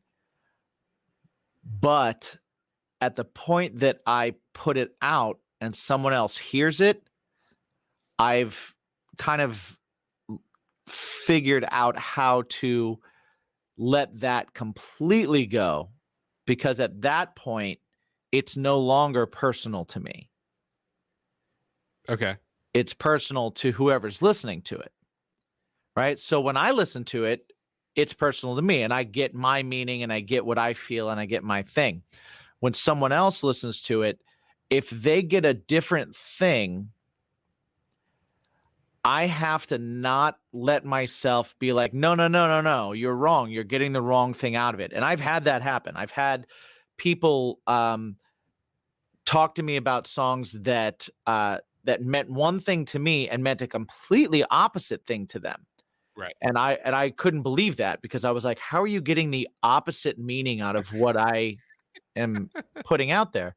But at the point that I put it out and someone else hears it, I've kind of figured out how to let that completely go, because at that point, it's no longer personal to me. Okay. It's personal to whoever's listening to it. Right. So when I listen to it, it's personal to me and I get my meaning and I get what I feel and I get my thing. When someone else listens to it, if they get a different thing, I have to not let myself be like, no, you're wrong. You're getting the wrong thing out of it. And I've had that happen. I've had people talk to me about songs that meant one thing to me and meant a completely opposite thing to them. Right. And I couldn't believe that, because I was like, how are you getting the opposite meaning out of what I am putting out there?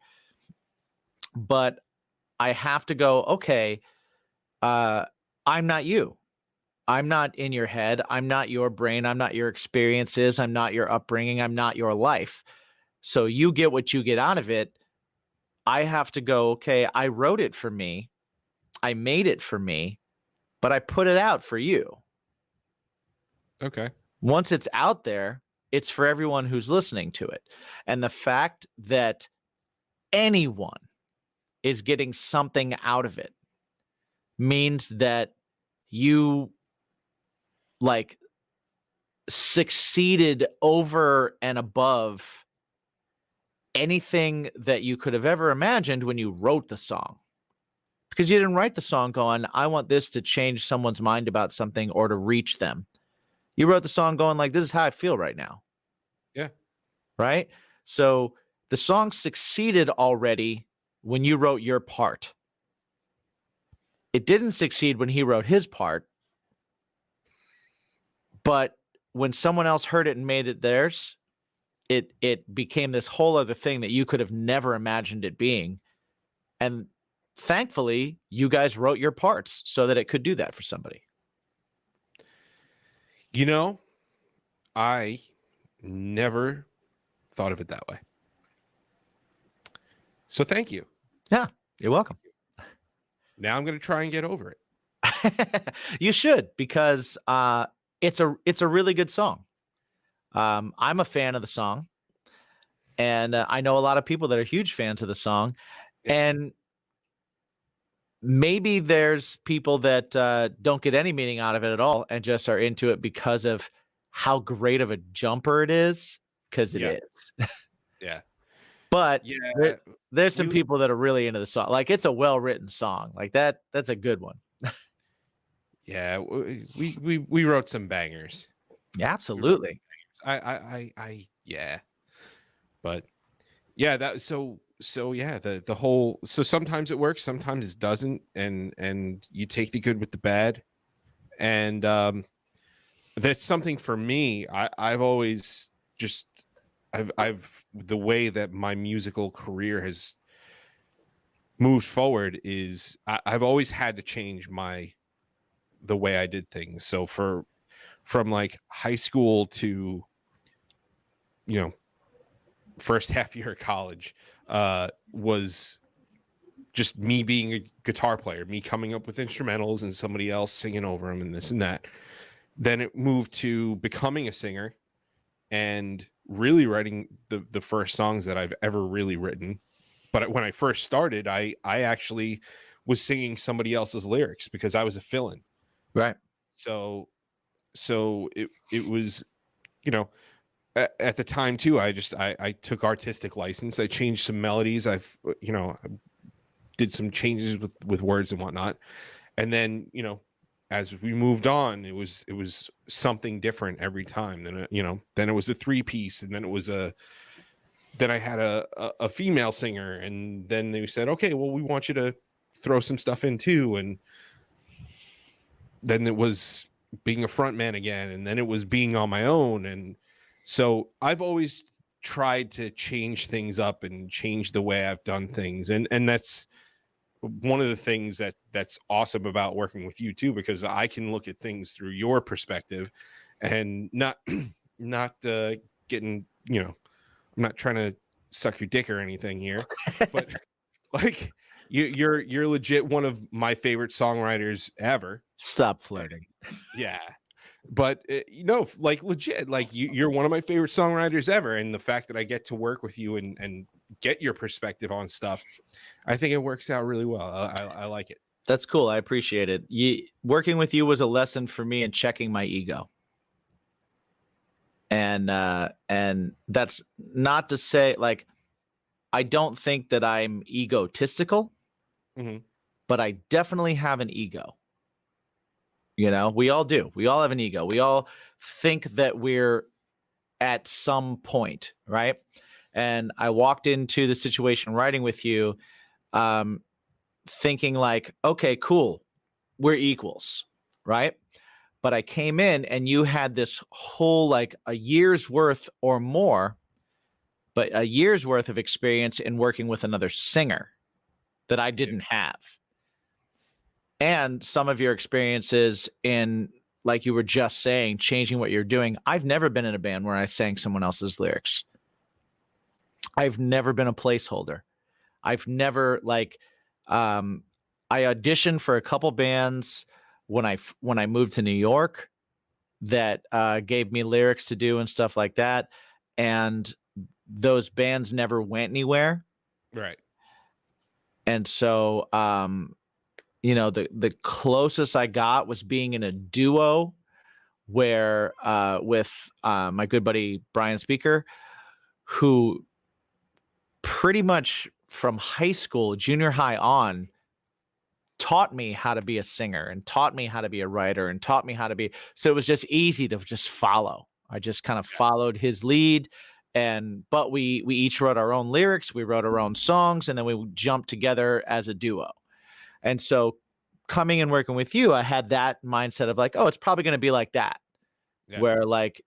But I have to go, okay, I'm not you. I'm not in your head. I'm not your brain. I'm not your experiences. I'm not your upbringing. I'm not your life. So you get what you get out of it. I have to go, okay, I wrote it for me. I made it for me, but I put it out for you. Okay. Once it's out there, it's for everyone who's listening to it. And the fact that anyone is getting something out of it means that you like succeeded over and above anything that you could have ever imagined when you wrote the song. Because you didn't write the song going, I want this to change someone's mind about something or to reach them. You wrote the song going like, this is how I feel right now. Yeah. Right? So the song succeeded already when you wrote your part. It didn't succeed when he wrote his part. But when someone else heard it and made it theirs, it became this whole other thing that you could have never imagined it being. And thankfully, you guys wrote your parts so that it could do that for somebody. You know, I never thought of it that way. So thank you. Yeah. You're welcome. Now I'm going to try and get over it. You should, because it's a really good song. I'm a fan of the song, and I know a lot of people that are huge fans of the song, Yeah. and maybe there's people that don't get any meaning out of it at all and just are into it because of how great of a jumper it is, because it Yeah. is. Yeah. But Yeah. there's some we- people that are really into the song. Like, it's a well-written song. Like, that's a good one. Yeah. We wrote some bangers. Absolutely. Yeah. But yeah, yeah, the whole, so sometimes it works, sometimes it doesn't, and you take the good with the bad. And that's something for me. I've always just I've the way that my musical career has moved forward is I've always had to change the way I did things. So from like high school to, you know, first half year of college, was just me being a guitar player, me coming up with instrumentals and somebody else singing over them and this and that. Then it moved to becoming a singer and really writing the first songs that I've ever really written. But when I first started, I actually was singing somebody else's lyrics because I was a fill-in. Right. So it was, you know, at the time too, I took artistic license. I changed some melodies. I did some changes with words and whatnot. And then, you know, as we moved on, it was something different every time. Then, then it was a 3-piece, and then then I had a female singer, and then they said, okay, well, we want you to throw some stuff in too. And then it was being a front man again, and then it was being on my own. And so I've always tried to change things up and change the way I've done things. And that's one of the things that's awesome about working with you too, because I can look at things through your perspective and not getting, I'm not trying to suck your dick or anything here, but like you're legit one of my favorite songwriters ever. Stop flirting. Yeah. But like legit, like you're one of my favorite songwriters ever. And the fact that I get to work with you and get your perspective on stuff, I think it works out really well. I like it. That's cool. I appreciate it. Working with you was a lesson for me in checking my ego. And that's not to say, like, I don't think that I'm egotistical, but I definitely have an ego. You know, we all do. We all have an ego. We all think that we're at some point, right? And I walked into the situation writing with you, thinking like, okay, cool, we're equals, right? But I came in and you had this whole, like, a year's worth or more, but a year's worth of experience in working with another singer that I didn't have. And some of your experiences in, like you were just saying, changing what you're doing. I've never been in a band where I sang someone else's lyrics. I've never been a placeholder. I've never, like, I auditioned for a couple bands when I moved to New York that gave me lyrics to do and stuff like that. And those bands never went anywhere. Right. And so, the closest I got was being in a duo where with my good buddy Brian Speaker, who pretty much from high school, junior high on, taught me how to be a singer and taught me how to be a writer and taught me how to be. So it was just easy to just follow. I just kind of followed his lead. But we each wrote our own lyrics, we wrote our own songs, and then we jumped together as a duo. And so coming and working with you, I had that mindset of like, oh, it's probably going to be like that, where, like,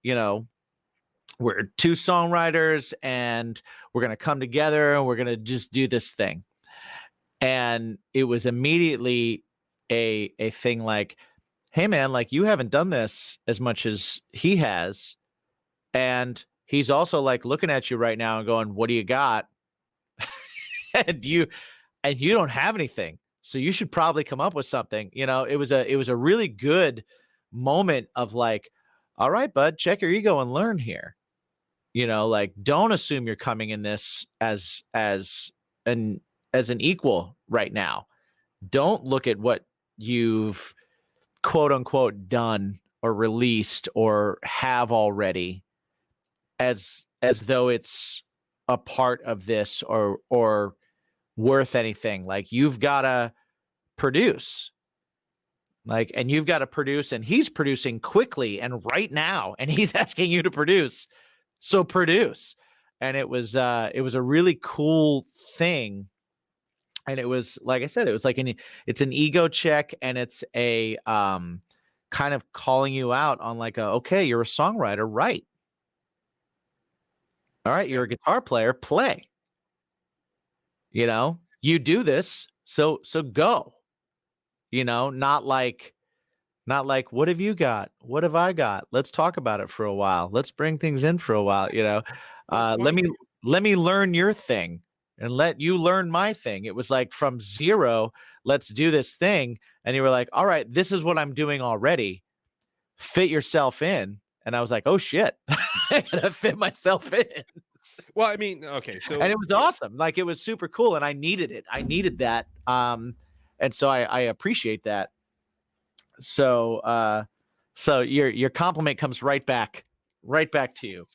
we're two songwriters and we're going to come together and we're going to just do this thing. And it was immediately a thing like, hey man, like, you haven't done this as much as he has. And he's also, like, looking at you right now and going, what do you got? and you don't have anything. So you should probably come up with something. You know, it was a really good moment of like, all right, bud, check your ego and learn here. You know, like don't assume you're coming in this as an equal right now. Don't look at what you've quote unquote done or released or have already as though it's a part of this or worth anything. Like you've got to produce. Like, and you've got to produce, and he's producing quickly and right now, and he's asking you to produce. So produce. And it was a really cool thing. And it was, like I said, it was like it's an ego check, and it's a kind of calling you out on like okay, you're a songwriter, right? All right, you're a guitar player, play. You know, you do this, so go. You know, not like what have you got? What have I got? Let's talk about it for a while. Let's bring things in for a while, you know. Let me learn your thing and let you learn my thing. It was like from zero, let's do this thing. And you were like, all right, this is what I'm doing already. Fit yourself in. And I was like, oh shit, I gotta fit myself in. Well, I mean, okay, so And it was awesome. Like it was super cool, and I needed it. I needed that. And so I appreciate that. So so your compliment comes right back to you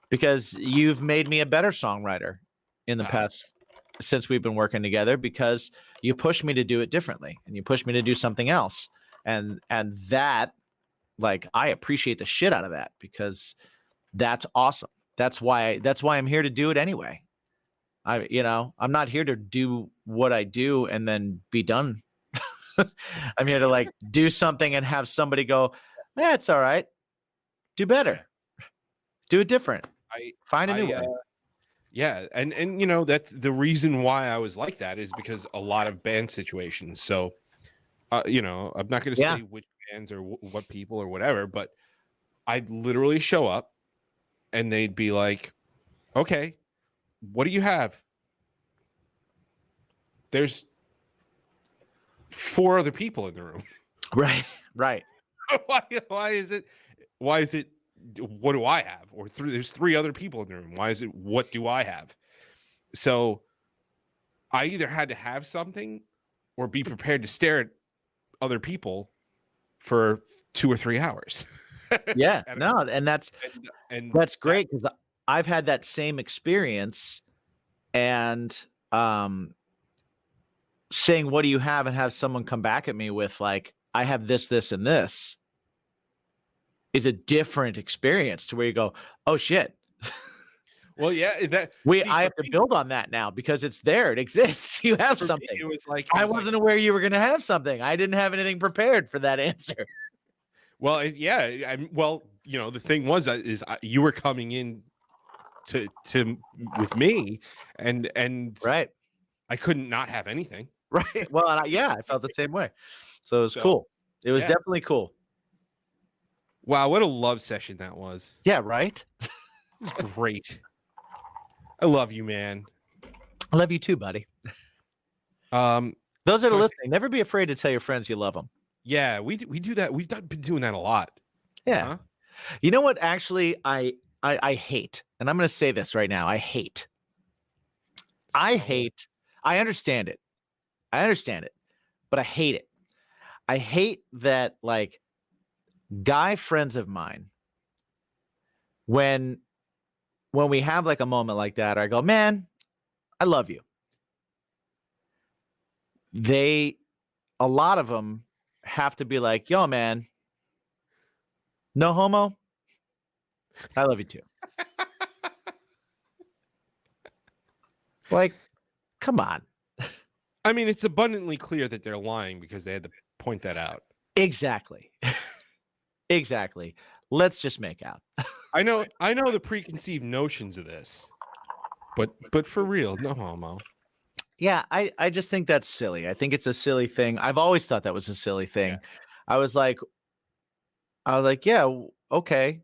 because you've made me a better songwriter in the past since we've been working together, because you pushed me to do it differently and you pushed me to do something else. And that, like, I appreciate the shit out of that, because that's awesome. That's why I'm here to do it anyway. I'm not here to do what I do and then be done. I'm here to like do something and have somebody go, yeah, it's all right. Do better. Do it different. Find a new way. Yeah, and you know, that's the reason why I was like that, is because a lot of band situations. So, you know, I'm not going to say which bands or what people or whatever, but I'd literally show up and they'd be like, okay, what do you have? There's 4 other people in the room. Right. Why is it what do I have? Or there's 3 other people in the room. Why is it what do I have? So I either had to have something or be prepared to stare at other people for 2 or 3 hours. Yeah. No, and that's great, because I've had that same experience, and saying, what do you have? And have someone come back at me with like, I have this, this, and this, is a different experience to where you go, oh shit. Well, yeah, I have to build on that now, because it's there. It exists. You have something. It was like, I wasn't aware you were going to have something. I didn't have anything prepared for that answer. Well, yeah. Well, you know, the thing was, you were coming in to with me, and right. I couldn't not have anything. Right. Well, I felt the same way. So it was cool. It was definitely cool. Wow, what a love session that was. Yeah, right? It was great. I love you, man. I love you too, buddy. Those that are listening, never be afraid to tell your friends you love them. Yeah, we do that. We've been doing that a lot. Yeah. Huh? You know what? Actually, I hate, and I'm going to say this right now. I hate. I understand it. But I hate it. I hate that, like, guy friends of mine, when we have like a moment like that, I go, man, I love you. A lot of them have to be like, yo, man, no homo. I love you too. Like, come on. I mean, it's abundantly clear that they're lying, because they had to point that out. Exactly. Exactly. Let's just make out. I know the preconceived notions of this, but for real, no homo. Yeah, I just think that's silly. I think it's a silly thing. I've always thought that was a silly thing. Yeah. I was like, yeah, okay.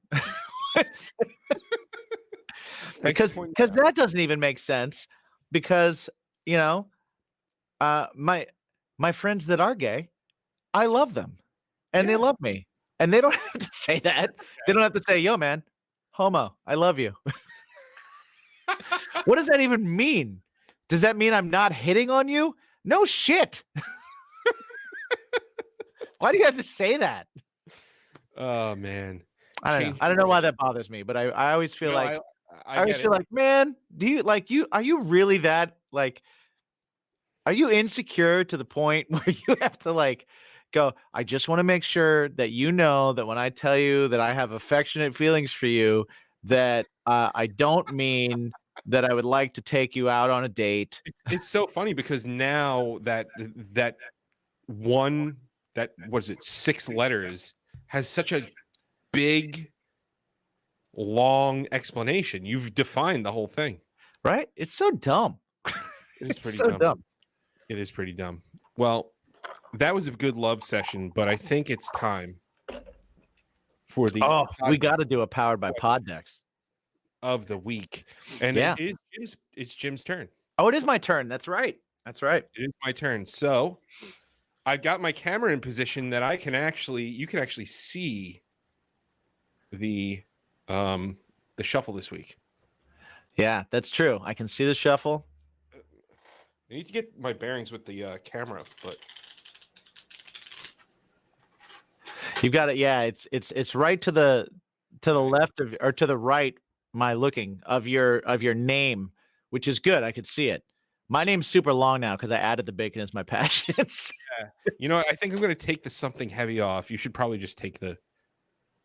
because that doesn't even make sense, because you know, my friends that are gay, I love them and they Yeah. love me. And they don't have to say that. They don't have to say, "Yo, man, homo, I love you." What does that even mean? Does that mean I'm not hitting on you? No shit. Why do you have to say that? Oh man. I don't know. Change I don't the know why world. that bothers me, but I always feel No, like I get it. man, do you like you are you really that like are you insecure to the point where you have to like go, I just want to make sure that you know that when I tell you that I have affectionate feelings for you, that I don't mean that I would like to take you out on a date. It's so funny because now that one that what is it 6 letters has such a big long explanation. You've defined the whole thing. Right? It's so dumb. It is It's pretty so dumb. dumb. It is pretty dumb. Well, that was a good love session, but I think it's time for the Oh, we podcast got to do a powered by Poddex. of the week. And Yeah. it's Jim's turn. Oh, it is my turn. That's right. That's right. It is my turn. So I've got my camera in position that you can actually see the shuffle this week. Yeah, that's true. I can see the shuffle. I need to get my bearings with the camera, but You've got it. Yeah, it's right to the left of or to the right. My looking of your name, which is good. I could see it. My name's super long now because I added the bacon as my passions. you know what? I think I'm going to take the something heavy off. You should probably just take the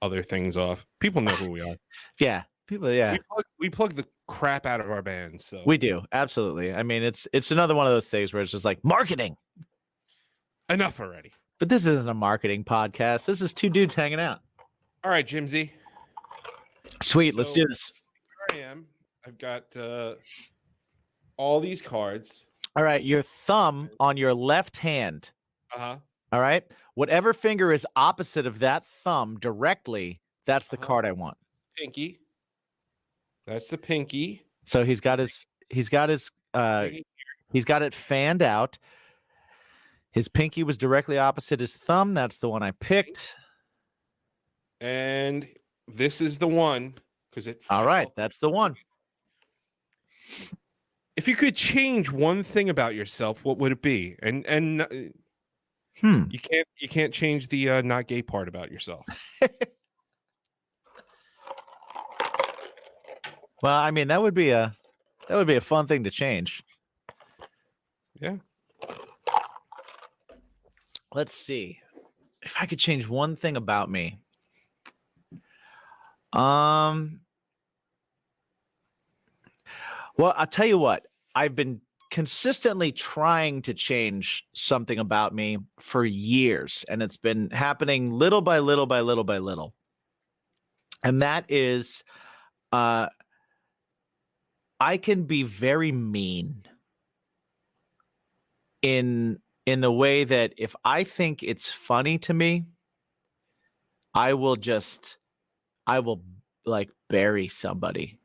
other things off. People know who we are. Yeah, people. Yeah, We plug the crap out of our bands. So we do absolutely. I mean, it's another one of those things where it's just like marketing. enough already. But this isn't a marketing podcast. This is two dudes hanging out. All right, Jimsy. Sweet, let's So- do this. Here I am. I've got all these cards. All right, your thumb on your left hand. Uh-huh. All right, whatever finger is opposite of that thumb directly, that's the Uh-huh. card I want. Pinky. That's the pinky. So he's got it fanned out. His pinky was directly opposite his thumb. That's the one I picked. And this is the one because it. All right, that's the one. If you could change one thing about yourself, what would it be? And you can't change the not gay part about yourself. Well, I mean, that would be a fun thing to change. Yeah. Let's see. If I could change one thing about me. Well, I'll tell you what. I've been consistently trying to change something about me for years, and it's been happening little by little by little by little. And that is I can be very mean in the way that if I think it's funny to me, I will like bury somebody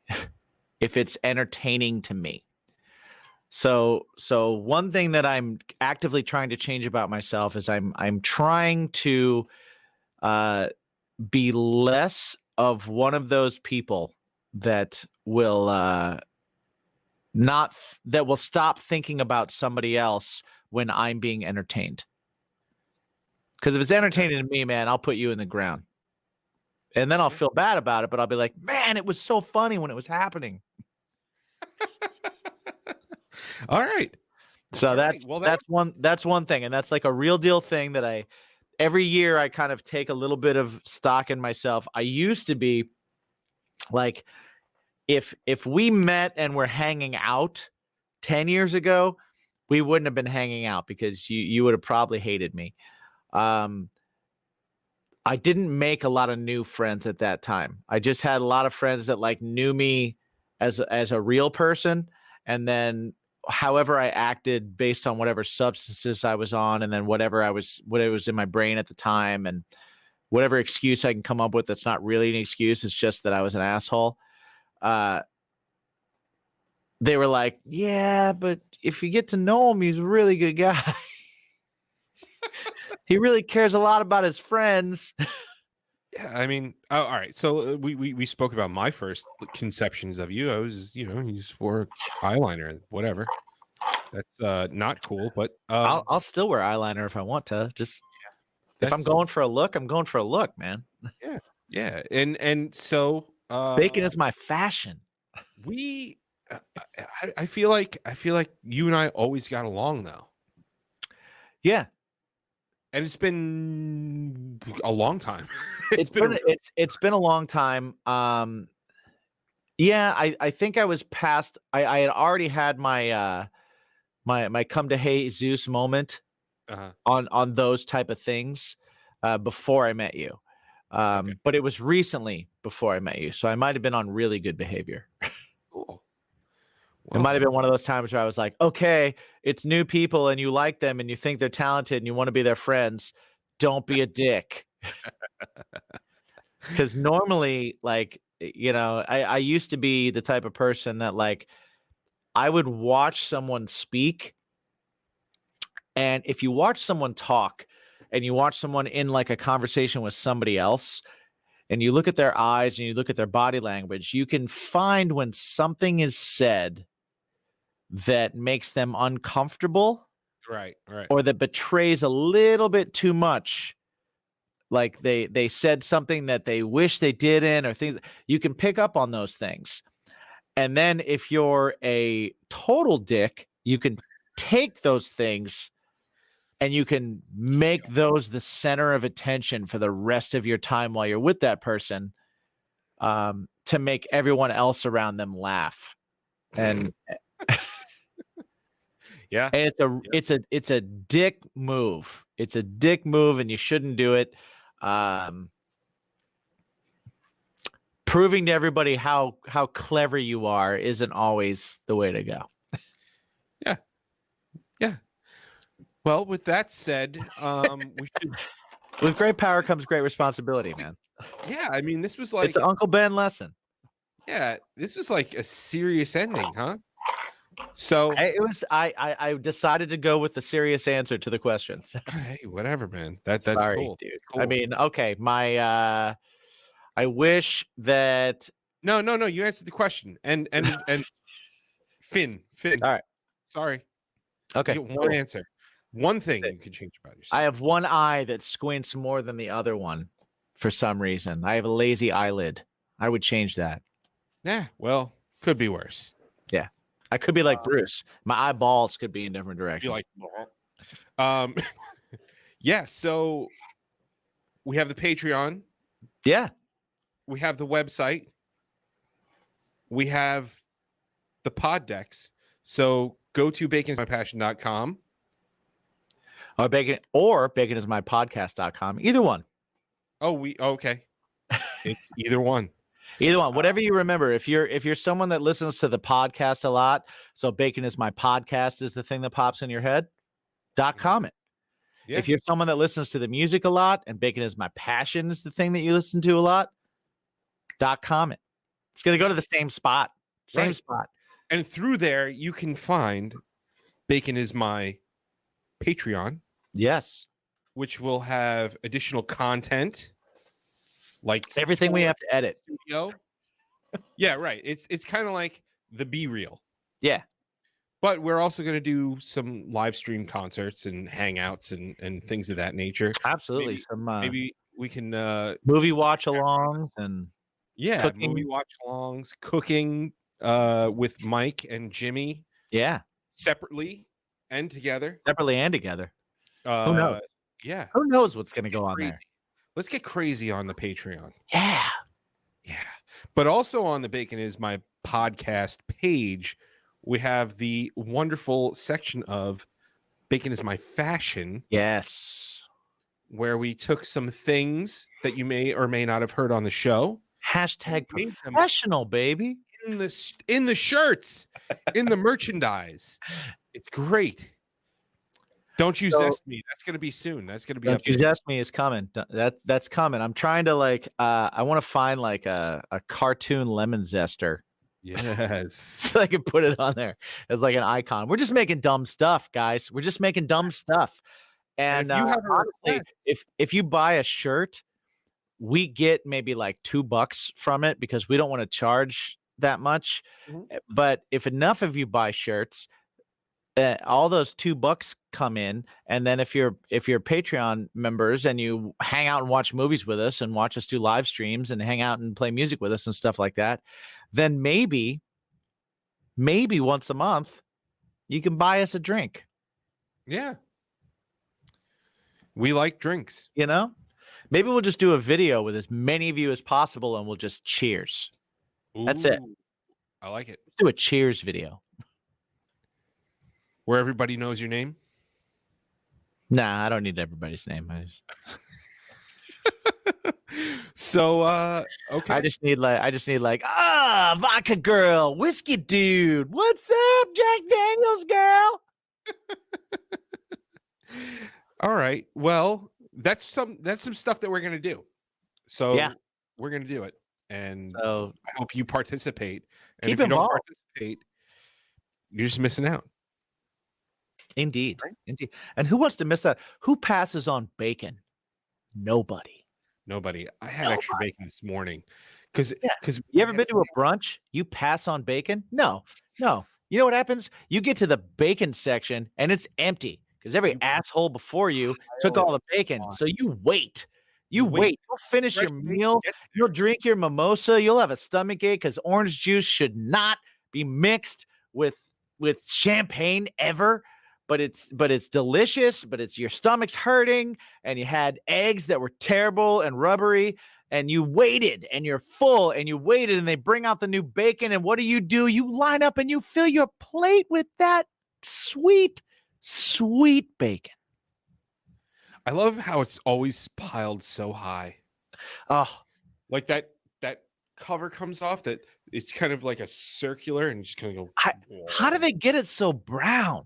if it's entertaining to me. So one thing that I'm actively trying to change about myself is I'm trying to be less of one of those people that will that will stop thinking about somebody else when I'm being entertained. Because if it's entertaining to me, man, I'll put you in the ground. And then I'll feel bad about it, but I'll be like, man, it was so funny when it was happening. All right. So All right. that's one thing. And that's like a real deal thing that every year I kind of take a little bit of stock in myself. I used to be like, if we met and were hanging out 10 years ago, we wouldn't have been hanging out because you would have probably hated me. I didn't make a lot of new friends at that time. I just had a lot of friends that like knew me as a real person, and then however I acted based on whatever substances I was on, and then whatever was in my brain at the time, and whatever excuse I can come up with that's not really an excuse, it's just that I was an asshole. they were like, yeah, but if you get to know him, he's a really good guy. He really cares a lot about his friends. Yeah, I mean, oh, all right. So we spoke about my first conceptions of you. I was, you just wore eyeliner, whatever. That's not cool, but I'll still wear eyeliner if I want to. Just if I'm that's going for a look, I'm going for a look, man. yeah, yeah. And so Bacon is my fashion. we I feel like you and I always got along though. Yeah, And it's been a long time. it's been a long time. Yeah, I think I was past. I had already had my my come to Jesus moment uh on those type of things before I met you. Okay. But it was recently before I met you, so I might have been on really good behavior. Cool. It might have been one of those times where I was like, okay, it's new people and you like them and you think they're talented and you want to be their friends. Don't be a dick. Because normally, like, I used to be the type of person that, like, I would watch someone speak. And if you watch someone talk and you watch someone in like a conversation with somebody else, and you look at their eyes and you look at their body language, you can find when something is said that makes them uncomfortable Right. or that betrays a little bit too much. Like they said something that they wish they didn't, or things. You can pick up on those things. And then if you're a total dick, you can take those things and you can make those the center of attention for the rest of your time while you're with that person, to make everyone else around them laugh. And Yeah. And it's a dick move. It's a dick move, and you shouldn't do it. Proving to everybody how clever you are isn't always the way to go. Yeah. Yeah. Well, with that said, we should. With great power comes great responsibility, man. Yeah, I mean, this was like, It's an Uncle Ben lesson. yeah, this was like a serious ending, huh? So, I decided to go with the serious answer to the questions. hey, whatever, man. That's Sorry, cool. dude. Cool. I mean, okay, I wish that. No, you answered the question, and Finn. All right. Sorry. Okay. You get one answer. One thing you can change about yourself. I have one eye that squints more than the other one for some reason. I have a lazy eyelid. I would change that. Yeah, well, could be worse. Yeah. I could be like Bruce. My eyeballs could be in different Be directions. like, yeah. So we have the Patreon. Yeah. We have the website. We have the pod decks. So go to baconismypassion.com. Or baconismypodcast.com. Either one. Okay. It's either one. Either one. Whatever you remember. If you're someone that listens to the podcast a lot, so Bacon is my podcast is the thing that pops in your head, .com it. Yeah. If you're someone that listens to the music a lot and Bacon is my passion is the thing that you listen to a lot, .com it. It's going to go to the same spot. Same Right. spot. And through there, you can find Bacon is my Patreon, Yes. which will have additional content like Everything we have to edit. studio. Yeah, right. It's kind of like the Be Real. Yeah. But we're also going to do some live stream concerts and hangouts and things of that nature. Absolutely. Maybe- Some Maybe we can movie watch alongs and movie cooking. watch alongs, cooking with Mike and Jimmy yeah, separately and together. separately and together. Who knows? Yeah. Who knows what's going to go on Crazy. there? Let's get crazy on the Patreon. Yeah. Yeah. But also on the Bacon is my podcast page, we have the wonderful section of Bacon is my fashion, Yes. where we took some things that you may or may not have heard on the show. Hashtag Made them- professional, baby. In the shirts, in the merchandise. It's great. Don't you So- zest me. That's going to be soon. That's going to be up Don't You there. Zest Me is coming. That's coming. I'm trying to I want to find like a cartoon lemon zester Yes. So I can put it on there as like an icon. We're just making dumb stuff, guys. We're just making dumb stuff. And And if you have a honestly, request, if you buy a shirt, we get maybe like $2 from it because we don't want to charge that much. Mhm. But if enough of you buy shirts, all those $2 come in, and then if you're Patreon members and you hang out and watch movies with us and watch us do live streams and hang out and play music with us and stuff like that, then maybe once a month you can buy us a drink. yeah. We like drinks. You know, maybe we'll just do a video with as many of you as possible, and we'll just cheers. That's it. Ooh, I like it. Do a cheers video. Where everybody knows your name. Nah, I don't need everybody's name. So okay. I just need like vodka girl, whiskey dude. What's up, Jack Daniels girl? All right. Well, that's some stuff that we're gonna do. So Yeah. we're gonna do it. And So I hope you participate. And keep if you don't involved. participate, you're just missing out. Indeed. Indeed. And who wants to miss that? Who passes on bacon? Nobody. Nobody. I had extra bacon this morning. Because You ever been to a brunch? You pass on bacon? No. You know what happens? You get to the bacon section and it's empty because every asshole before you took all the bacon. So you wait. You wait. You'll finish your Fresh bacon meal. gets You'll drink your mimosa. You'll have a stomach ache because orange juice should not be mixed with champagne ever. But it's delicious. But it's your stomach's hurting, and you had eggs that were terrible and rubbery. And you waited, and you're full, and you waited, and they bring out the new bacon. And what do? You line up and you fill your plate with that sweet, sweet bacon. I love how it's always piled so high. Oh, Like that cover comes off, that it's kind of like a circular and just kind of go. how do they get it so brown?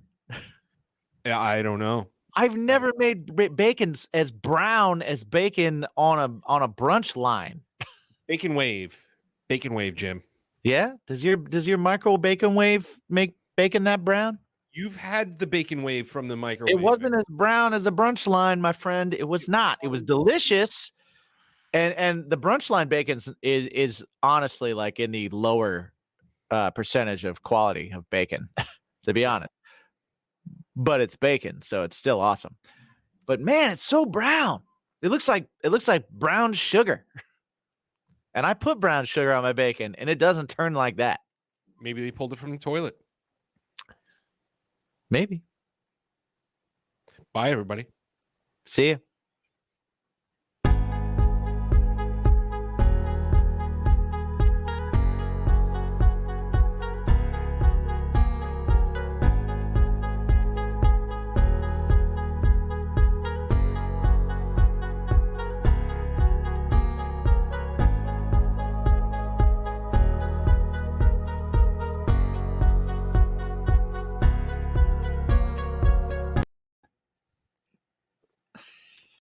Yeah, I don't know. I've never made bacon as brown as bacon on a brunch line. Bacon wave, Jim. Yeah, does your micro bacon wave make bacon that brown? You've had the bacon wave from the microwave. It wasn't as brown as a brunch line, my friend. It was not. It was delicious. And the brunch line bacon is honestly like in the lower percentage of quality of bacon, to be honest. But it's bacon, so it's still awesome. But man, it's so brown. It looks like brown sugar. And I put brown sugar on my bacon, and it doesn't turn like that. Maybe they pulled it from the toilet. Maybe. Bye, everybody. See you.